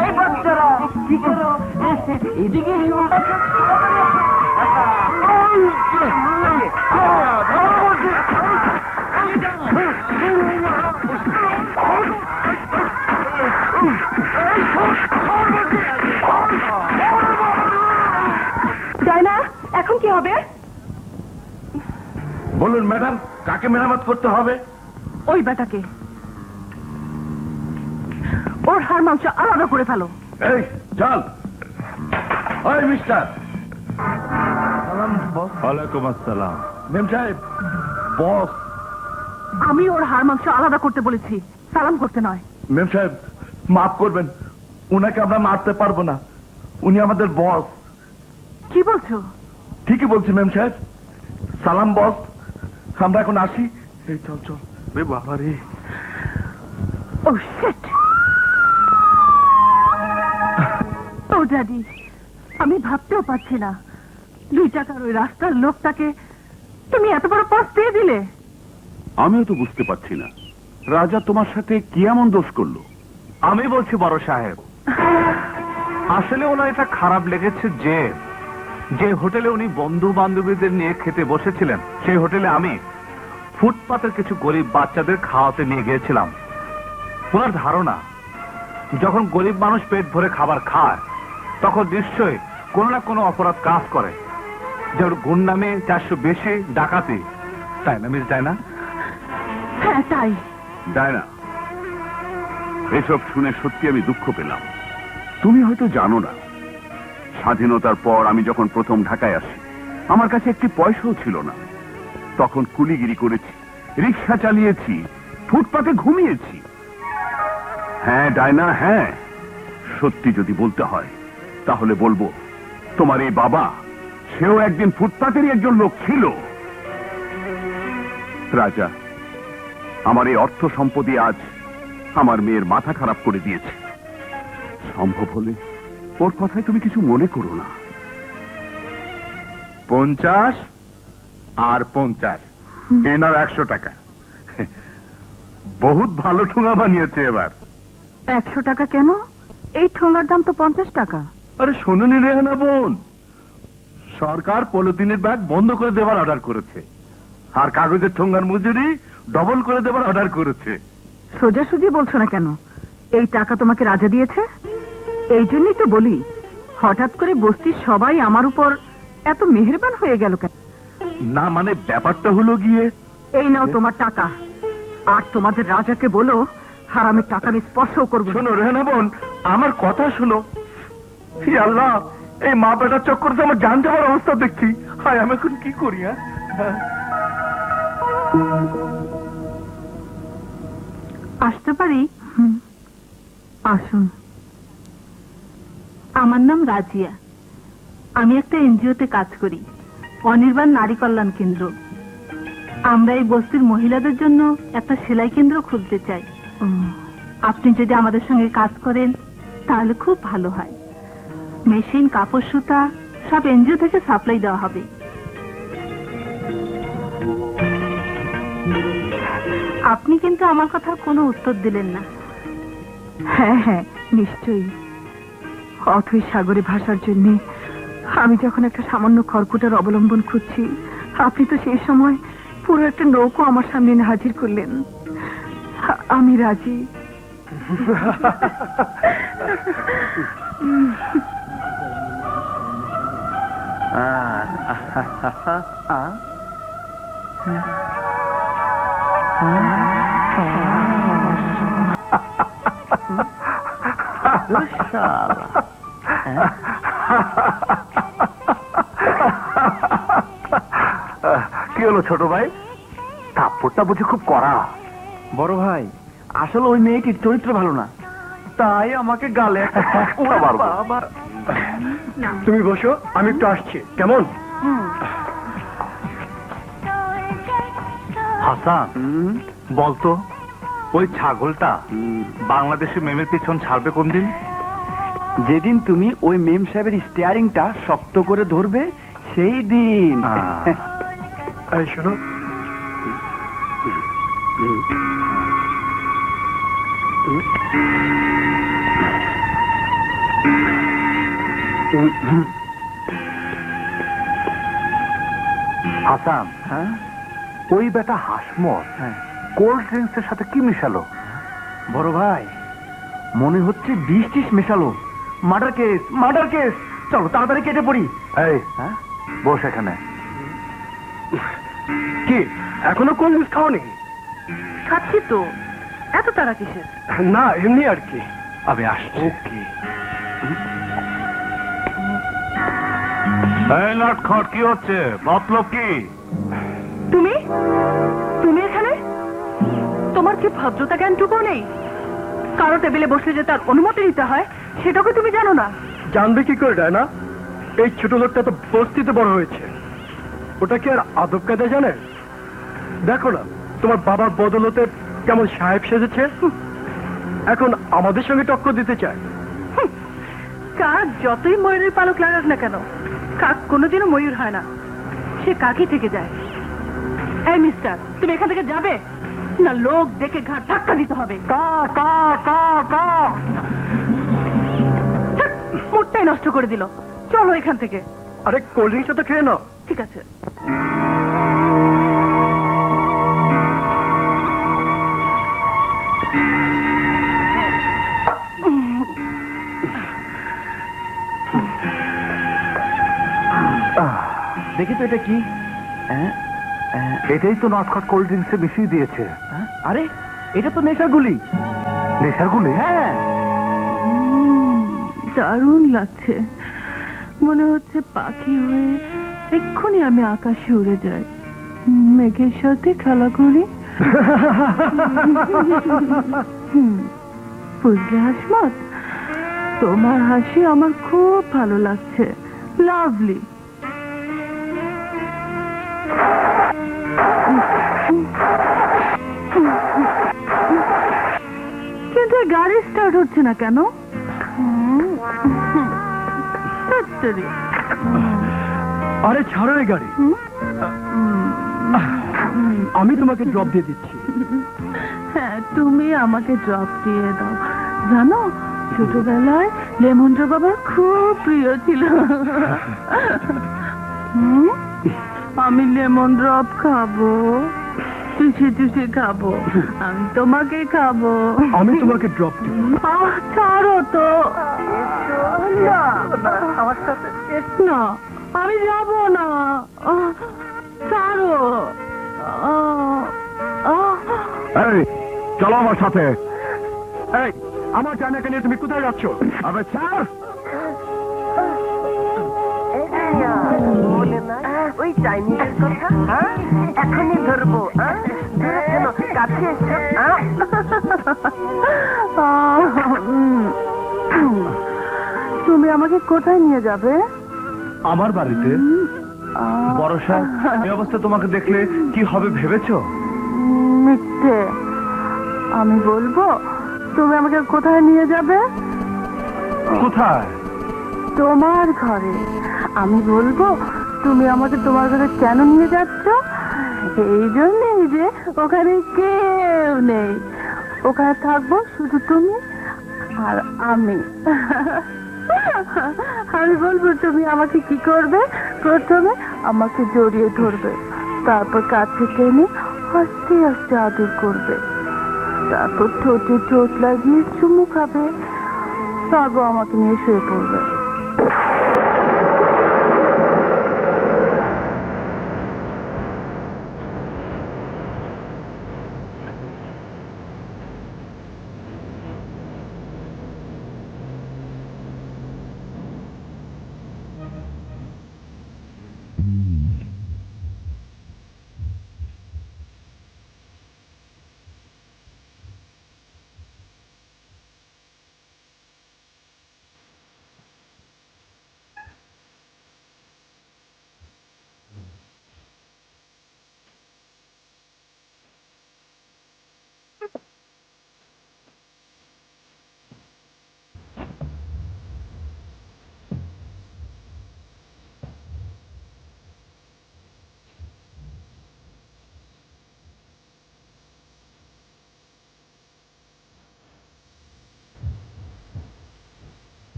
এই বাচ্চারা কি করো এদিকে ডায়না, এখন কি হবে? বলুন ম্যাডাম, কাকে মেরামত করতে হবে? ওই বেটাকে ওর হাড় মাংস আলাদা করে ফেলো। এই চল। ওই মিস্টার। ওয়ালাইকুম আসসালাম। মেম সাহেব, বস। আমি ওর হাড় মাংস আলাদা করতে বলেছি, সালাম করতে নয়। মেম সাহেব, মাফ করবেন, উনাকে আমরা মারতে পারবো না, উনি আমাদের বস। কি বলছো? ঠিকই বলছি মেম সাহেব, সালাম বস। আমরা এখন আসি। এই চল চল। রে বাবা রে। ও শিট! ও ড্যাডি, আমি ভাবতেও পারছি না 2 টাকার ওই রাস্তার লোকটাকে তুমি এত বড় পথ দিয়ে দিলে। আমিও তো বুঝতে পারছি না, রাজা তোমার সাথে কি এমন দোষ করলো? আমি বলছি বড় সাহেব, আসলে ওনার এটা খারাপ লেগেছে যে যে হোটেলে উনি বন্ধু বান্ধবীদের নিয়ে খেতে বসেছিলেন, সেই হোটেলে আমি ফুটপাতের কিছু গরিব বাচ্চাদের খাওয়াতে নিয়ে গিয়েছিলাম। ওনার ধারণা, যখন গরিব মানুষ পেট ভরে খাবার খায় তখন নিশ্চয়ই কোনো না কোনো অপরাধ কাজ করে, যেমন গুন্ডামি, 400 বেশি, ডাকাতি। তাই না মিস ডায়না? হ্যাঁ তাই। ডায়না, এসব শুনে সত্যি আমি দুঃখ পেলাম। তুমি হয়তো জানো না, স্বাধীনতার পর আমি যখন প্রথম ঢাকায় আসি, আমার কাছে একটি পয়সাও ছিল না। তখন কুলিগিরি করেছি, রিক্সা চালিয়েছি, ফুটপাতে ঘুমিয়েছি। হ্যাঁ ডায়না, হ্যাঁ, সত্যি যদি বলতে হয় তাহলে বলবো, তোমার এই বাবা, সেও একদিন ফুটপাতেরই একজন লোক ছিল। রাজা, আমার এই অর্থ সম্পত্তি আজ আমার মেয়ের মাথা খারাপ করে দিয়েছে। সম্ভব হলে ওর কথায় তুমি কিছু মনে করো না। 50 আর 50 এনার 100 টাকা। বহুত ভালো ঠোঙা বানিয়েছে এবার। 100 টাকা কেন? এই ঠোঙার দাম তো 50 টাকা। আরে শোনেনি রেহানা বোন, সরকার পলিথিনের ব্যাগ বন্ধ করে দেবার অর্ডার করেছে, আর কাগজের ঠোঙ্গার মজুরি ডবল করে দেবার অর্ডার করেছে। সোজাসুজি বলছো না কেন? এই টাকা তোমাকে রাজা দিয়েছে? এই জন্যই তো বলি, হঠাৎ করে বস্তির সবাই আমার উপর এত মেহেরবান হয়ে গেল কেন? না মানে ব্যাপারটা হলো গিয়ে, এই নাও তোমার টাকা, আর তোমাদের রাজাকে বলো হারামের টাকা আমি স্পর্শও করবো না। শোনো রেহানা বোন, আমার কথা শোনো। হি আল্লাহ, এই মা বেটার চক্করে আমার জান যাওয়ার অবস্থা দেখছি। হায়, আমি এখন কি করি? আসতে পারি? আসুন। আমার নাম রাজিয়া, আমি একটা এনজিওতে কাজ করি, অনির্বাণ নারী কল্যাণ কেন্দ্র। আমরা এই বস্তির মহিলাদের জন্য একটা সেলাই কেন্দ্র খুলতে চাই। আপনি যদি আমাদের সঙ্গে কাজ করেন তাহলে খুব ভালো হয়। মেশিন, কাপড়, সুতা সব এনজিও থেকে সাপ্লাই দেওয়া হবে। আপনি কিন্তু আমার কথা কোনো উত্তর দিলেন না। হ্যাঁ হ্যাঁ, নিশ্চয়ই। অথই সাগরে ভাসার জন্য আমি যখন একটা সামান্য খড়কুটার অবলম্বন খুঁজছি, আপনি তো সেই সময় পুরো একটা নৌকো আমার সামনে এনে হাজির করলেন। আমি রাজি, কি হলো ছোট ভাই, থাপ্পড়টা বুঝি খুব কড়া? বড় ভাই, আসলে ওই মেয়েটির চরিত্র ভালো না, তাই আমাকে গালে একটা ওরে বাবা। বাবা। তুমি বসো, আমি একটু আসছি, কেমন? হাসান, বলতো ওই ছাগলটা বাংলাদেশে মেমের পিছন ছাড়বে কোন দিন? যেদিন তুমি ওই মেম সাহেবের স্টিয়ারিংটা শক্ত করে ধরবে সেই দিন। এই শোনো, হাসান, হ্যাঁ ওই বেটা হাসমত হ্যাঁ কোল্ড ড্রিঙ্কস এর সাথে কি মিশালো? বড় ভাই, মনে হচ্ছে 20-30 মেশালো। মার্ডার কেস, মার্ডার কেস, চলো তাড়াতাড়ি কেটে পড়ি। এই হ্যাঁ বস এখানে। কি এখনো কোল্ড ড্রিঙ্কস খাওনি? খাচ্ছি তো, এত তারা কিসের? না, এমনি আর কি। আমি আসছি। ওকে। এই নটখট, কি হচ্ছে? মতলব কি? তুমি তুমি এখানে? তোমার কি ভদ্রতা জ্ঞানটুকু নেই? কারো টেবিলে বসলে যে তার অনুমতি নিতে হয় সেটাকে তুমি জানো না? জানবে কি করে ডায়না? এই ছোট লোকটা তো বস্তিতে বড় হয়েছে, ওটা কি আর আদব কায়দা জানে? দেখো না, তোমার বাবার বদলতে কেমন সাহেব সেজেছে, এখন আমাদের সঙ্গে টক্কর দিতে চায়। কাক যতই ময়ূরের পালক লাগাক না কেন, কাক কোনোদিনও ময়ূর হয় না, সে কাকই থেকে যায়। এই মিস্টার, তুমি এখান থেকে যাবে না লোক দেখে ঘাট ধাক্কা দিতে হবে? মুডটাই নষ্ট করে দিল। চলো এখান থেকে। আরে কোল্ড ড্রিঙ্কসটা তো খেয়ে নাও। ঠিক আছে। দেখি তো এটা কি? এটাই তো নটখট কোল্ড ড্রিঙ্কসে মিশিয়ে দিয়েছে। আরে এটা তো নেশার গুলি। নেশার গুলি? হ্যাঁ, দারুণ লাগছে, মনে হচ্ছে পাখি হয়ে এক্ষুনি আমি আকাশে উড়ে যাই, মেঘের সাথে খেলা করি। বুঝলে হাসমত, তোমার হাসি আমার খুব ভালো লাগছে, লাভলি। কিন্তু গাড়ি স্টার্ট হচ্ছে না কেন? ধ্যাত্তেরি। আরে ছাড়ো এই গাড়ি, আমি তোমাকে ড্রপ দিয়ে দিচ্ছি। হ্যাঁ, তুমি আমাকে ড্রপ দিয়ে দাও। জানো, ছোটবেলায় লেমন ড্রপ আমার খুব প্রিয় ছিল। আমি লেমন ড্রপ খাবো, চুষে চুষে খাবো, আমি তোমাকে খাবো। আমি তোমাকে ড্রপ দিব। ছাড়ো তো না, আমার সাথে না, আমি যাবো না, ছাড়ো। এই চলো আমার সাথে। এই আমার জানাকে নিয়ে তুমি কোথায় যাচ্ছ? আবে ছাড়। ওই চাইনিজের কথা এখনই ধরবো। কেন কাছে এসো? তুমি আমাকে কোথায় নিয়ে যাবে? আমার বাড়িতে। বড় সাহেব, এই অবস্থা তোমাকে দেখলে কি হবে ভেবেছো? মিথ্যে। আমি বলবো, তুমি আমাকে কোথায় নিয়ে যাবে? কোথায়? তোমার ঘরে। আমি বলবো, তুমি আমাকে তোমার ঘরে কেন নিয়ে যাচ্ছ? এই জন্যই যে ওখানে কেউ নেই, ওখানে থাকবো শুধু তুমি আর আমি। আমি বলবো, তুমি আমাকে কি করবে? প্রথমে আমাকে জড়িয়ে ধরবে, তারপর কাছে টেনে আস্তে আস্তে আদর করবে, তারপর ঠোঁটে ঠোঁট লাগিয়ে চুমু খাবে, তারপর আমাকে নিয়ে শুয়ে পড়বে।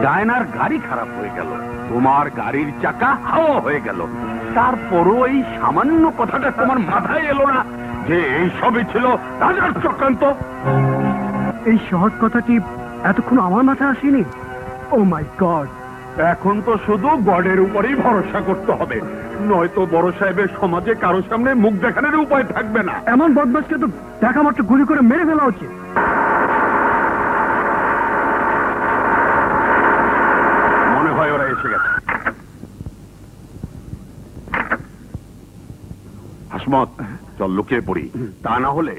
ডায়নার গাড়ি খারাপ হয়ে গেল, তোমার গাড়ির চাকা হাওয়া হয়ে গেল, তারপরও এই সামান্য কথাটা তোমার মাথায় এলো না যে এই সবই ছিল রাজার চক্রান্ত? এই সহজ কথাটি এতক্ষণ আমার মাথায় আসেনি। ও মাই গড! এখন তো শুধু গডের উপরেই ভরসা করতে হবে, নয়তো বড় সাহেবের সমাজে কারো সামনে মুখ দেখানোর উপায় থাকবে না। এমন বদমাশকে তো দেখা মাত্র গুলি করে মেরে ফেলা উচিত। মনে হয় ওরা এসে গেছে। হাসমত, চল লুকিয়ে পড়ি, তা না হলে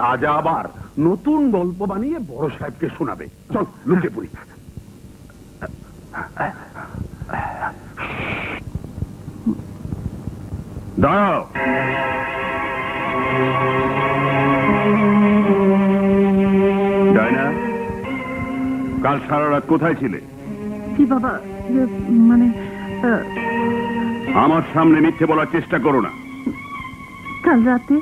রাজা আবার নতুন গল্প বানিয়ে বড় সাহেবকে শোনাবে। চল লুকিয়ে পড়ি। দাঁড়াও। ডায়না, কাল সারা রাত কোথায় ছিলে? কি বাবা, মানে আমার সামনে মিথ্যে বলার চেষ্টা করো না। কাল রাতে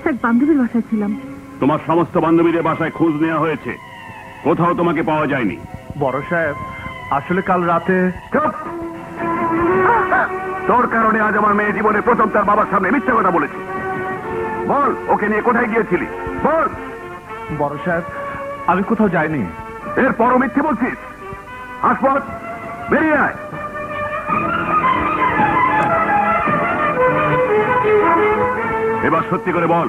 এক বান্ধবীর বাসায় ছিলাম। তোমার সমস্ত বান্ধবীদের বাসায় খোঁজ নেওয়া হয়েছে, কোথাও তোমাকে পাওয়া যায়নি। বড় সাহেব, আসলে কাল রাতে তোর কারণে আজ আমার মেয়ে জীবনে প্রথম তার বাবার সামনে মিথ্যে কথা বলেছে। বল, ওকে নিয়ে কোথায় গিয়েছিলি বল। বড় সাহেব, আমি কোথাও যাইনি। এরপরও মিথ্যে বলছিস? হাসপাত, বেরিয়ে আয়। এবার সত্যি করে বল,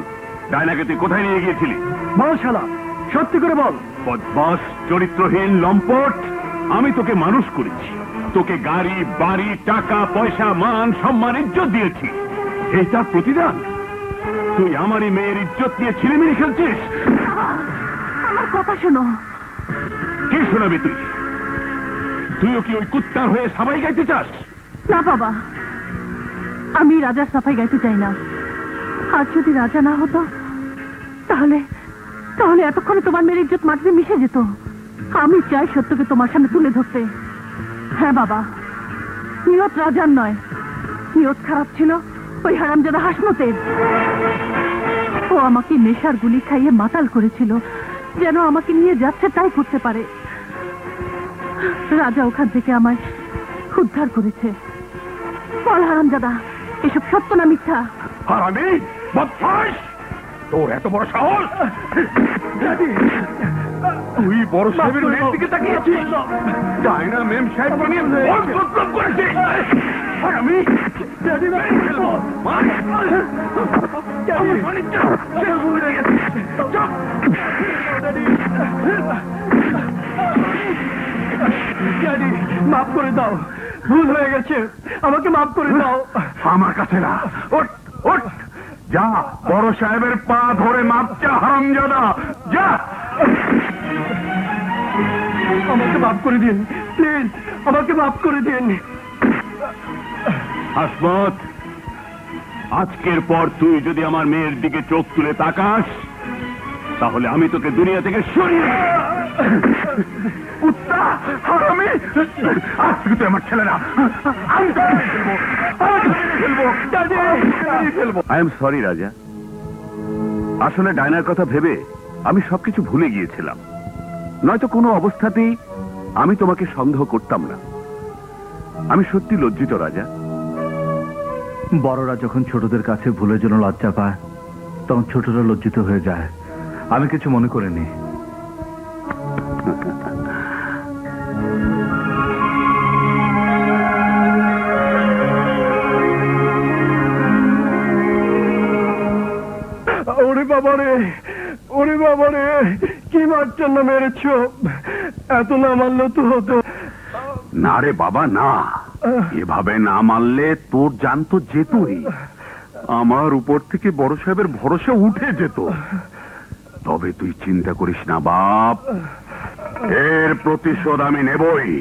ডায়নাকে তুই কোথায় নিয়ে গিয়েছিলি? বল শালা, সত্যি করে বল। বদমাস, চরিত্রহীন, লম্পট। আমি তোকে মানুষ করেছি, তোকে গাড়ি, বাড়ি, টাকা, পয়সা, মান, সম্মান, ইজ্জত দিয়েছি। এই তার প্রতিদান? তুই আমারই মেয়ের ইজ্জত নিয়ে ছিনিমিনি খেলছিস? আমার কথা শোনো। কি শোনাবি তুই? তুইও কি ওই কুত্তার হয়ে সবাই গাইতে চাস? না বাবা, আমি রাজার সাফাই গাইতে চাই না। আর যদি রাজা না হতো তাহলে তাহলে এতক্ষণে তোমার মেয়ের ইজ্জত মাটিতে মিশে যেত। আমি চাই সত্যকে তোমার সামনে তুলে ধরতে। হ্যাঁ বাবা, নিয়ত রাজার নয়, নিয়ত খারাপ ছিল ওই হারামজাদা হাসমতের। ও আমাকে নেশার গুলি খাইয়ে মাতাল করেছিল, যেন আমাকে নিয়ে যাচ্ছে তাই করতে পারে। রাজা ওখান থেকে আমায় উদ্ধার করেছে। বল হারামজাদা, এসব সত্য না মিথ্যা? আর আমি বদমাস, তোর এত বড় সাহস! তুই বড় সাহেবের মেয়ের দিকে তাকিয়েছিস, ডায়না মেম সাহেবকে নিয়ে বল বিপ্লব করেছিস। আর আমি মেরে ফেলবো। মাফ করে দাও, ভুল হয়ে গেছে, আমাকে মাফ করে দাও। আমার কাছে না, ওঠ ওঠ, যা বড় সাহেবের পা ধরে মাপ চা, হারামজাদা, যা। আমাকে মাফ করে দিন, প্লিজ আমাকে মাফ করে দিন। হাসমত, আজকের পর তুই যদি আমার মেয়ের দিকে চোখ তুলে তাকাস, তাহলে আমি তোকে দুনিয়া থেকে সরিয়ে দেব। কুত্তা, হারামি, আজ থেকে তুই আমার ছেলে না। আমি তোকে মেরে ফেলবো, আই এম সরি রাজা। আসলে ডায়নার কথা ভেবে আমি সবকিছু ভুলে গিয়েছিলাম, নয়তো কোনো অবস্থাতেই আমি তোমাকে সন্দেহ করতাম না। আমি সত্যি লজ্জিত রাজা। বড়রা যখন ছোটদের কাছে ভুলের জন্য লজ্জা পায়, তখন ছোটরা লজ্জিত হয়ে যায়। আমি কিছু মনে করিনি। ওরে বাবারে, ওরে বাবারে, কি মারছেন না মেরেছ? এত না মারলে তো হতো। না রে বাবা না, এভাবে না মারলে তোর জান তো যেতই। আমার উপর থেকে বড় সাহেবের ভরসা উঠে যেত। তবে তুই চিন্তা করিস না বাপ, এর প্রতিশোধ আমি নেবই।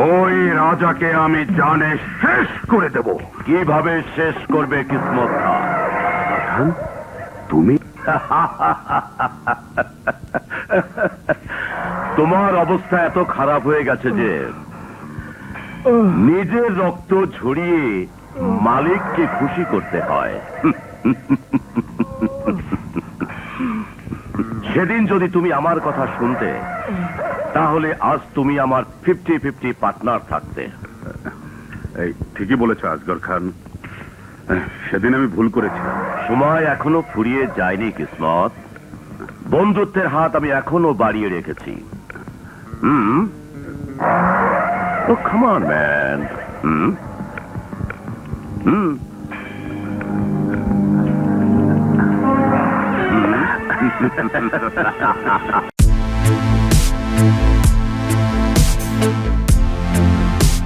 ওই রাজাকে আমি জানে শেষ করে দেব। কিভাবে শেষ করবে কিসমত খান? তুমি তোমার অবস্থা এত খারাপ হয়ে গেছে যে নিজের রক্ত ঝরিয়ে মালিককে খুশি করতে হয়। সেদিন যদি তুমি আমার কথা শুনতে, তাহলে আজ তুমি আমার 50-50 পার্টনার থাকতে। এই ঠিকই বলেছ আসগর খান, সেদিন আমি ভুল করেছিলাম। সময় এখনো ফুরিয়ে যায়নি কিসমত, বন্ধুত্বের হাত আমি এখনো বাড়িয়ে রেখেছি। Oh, come on, man.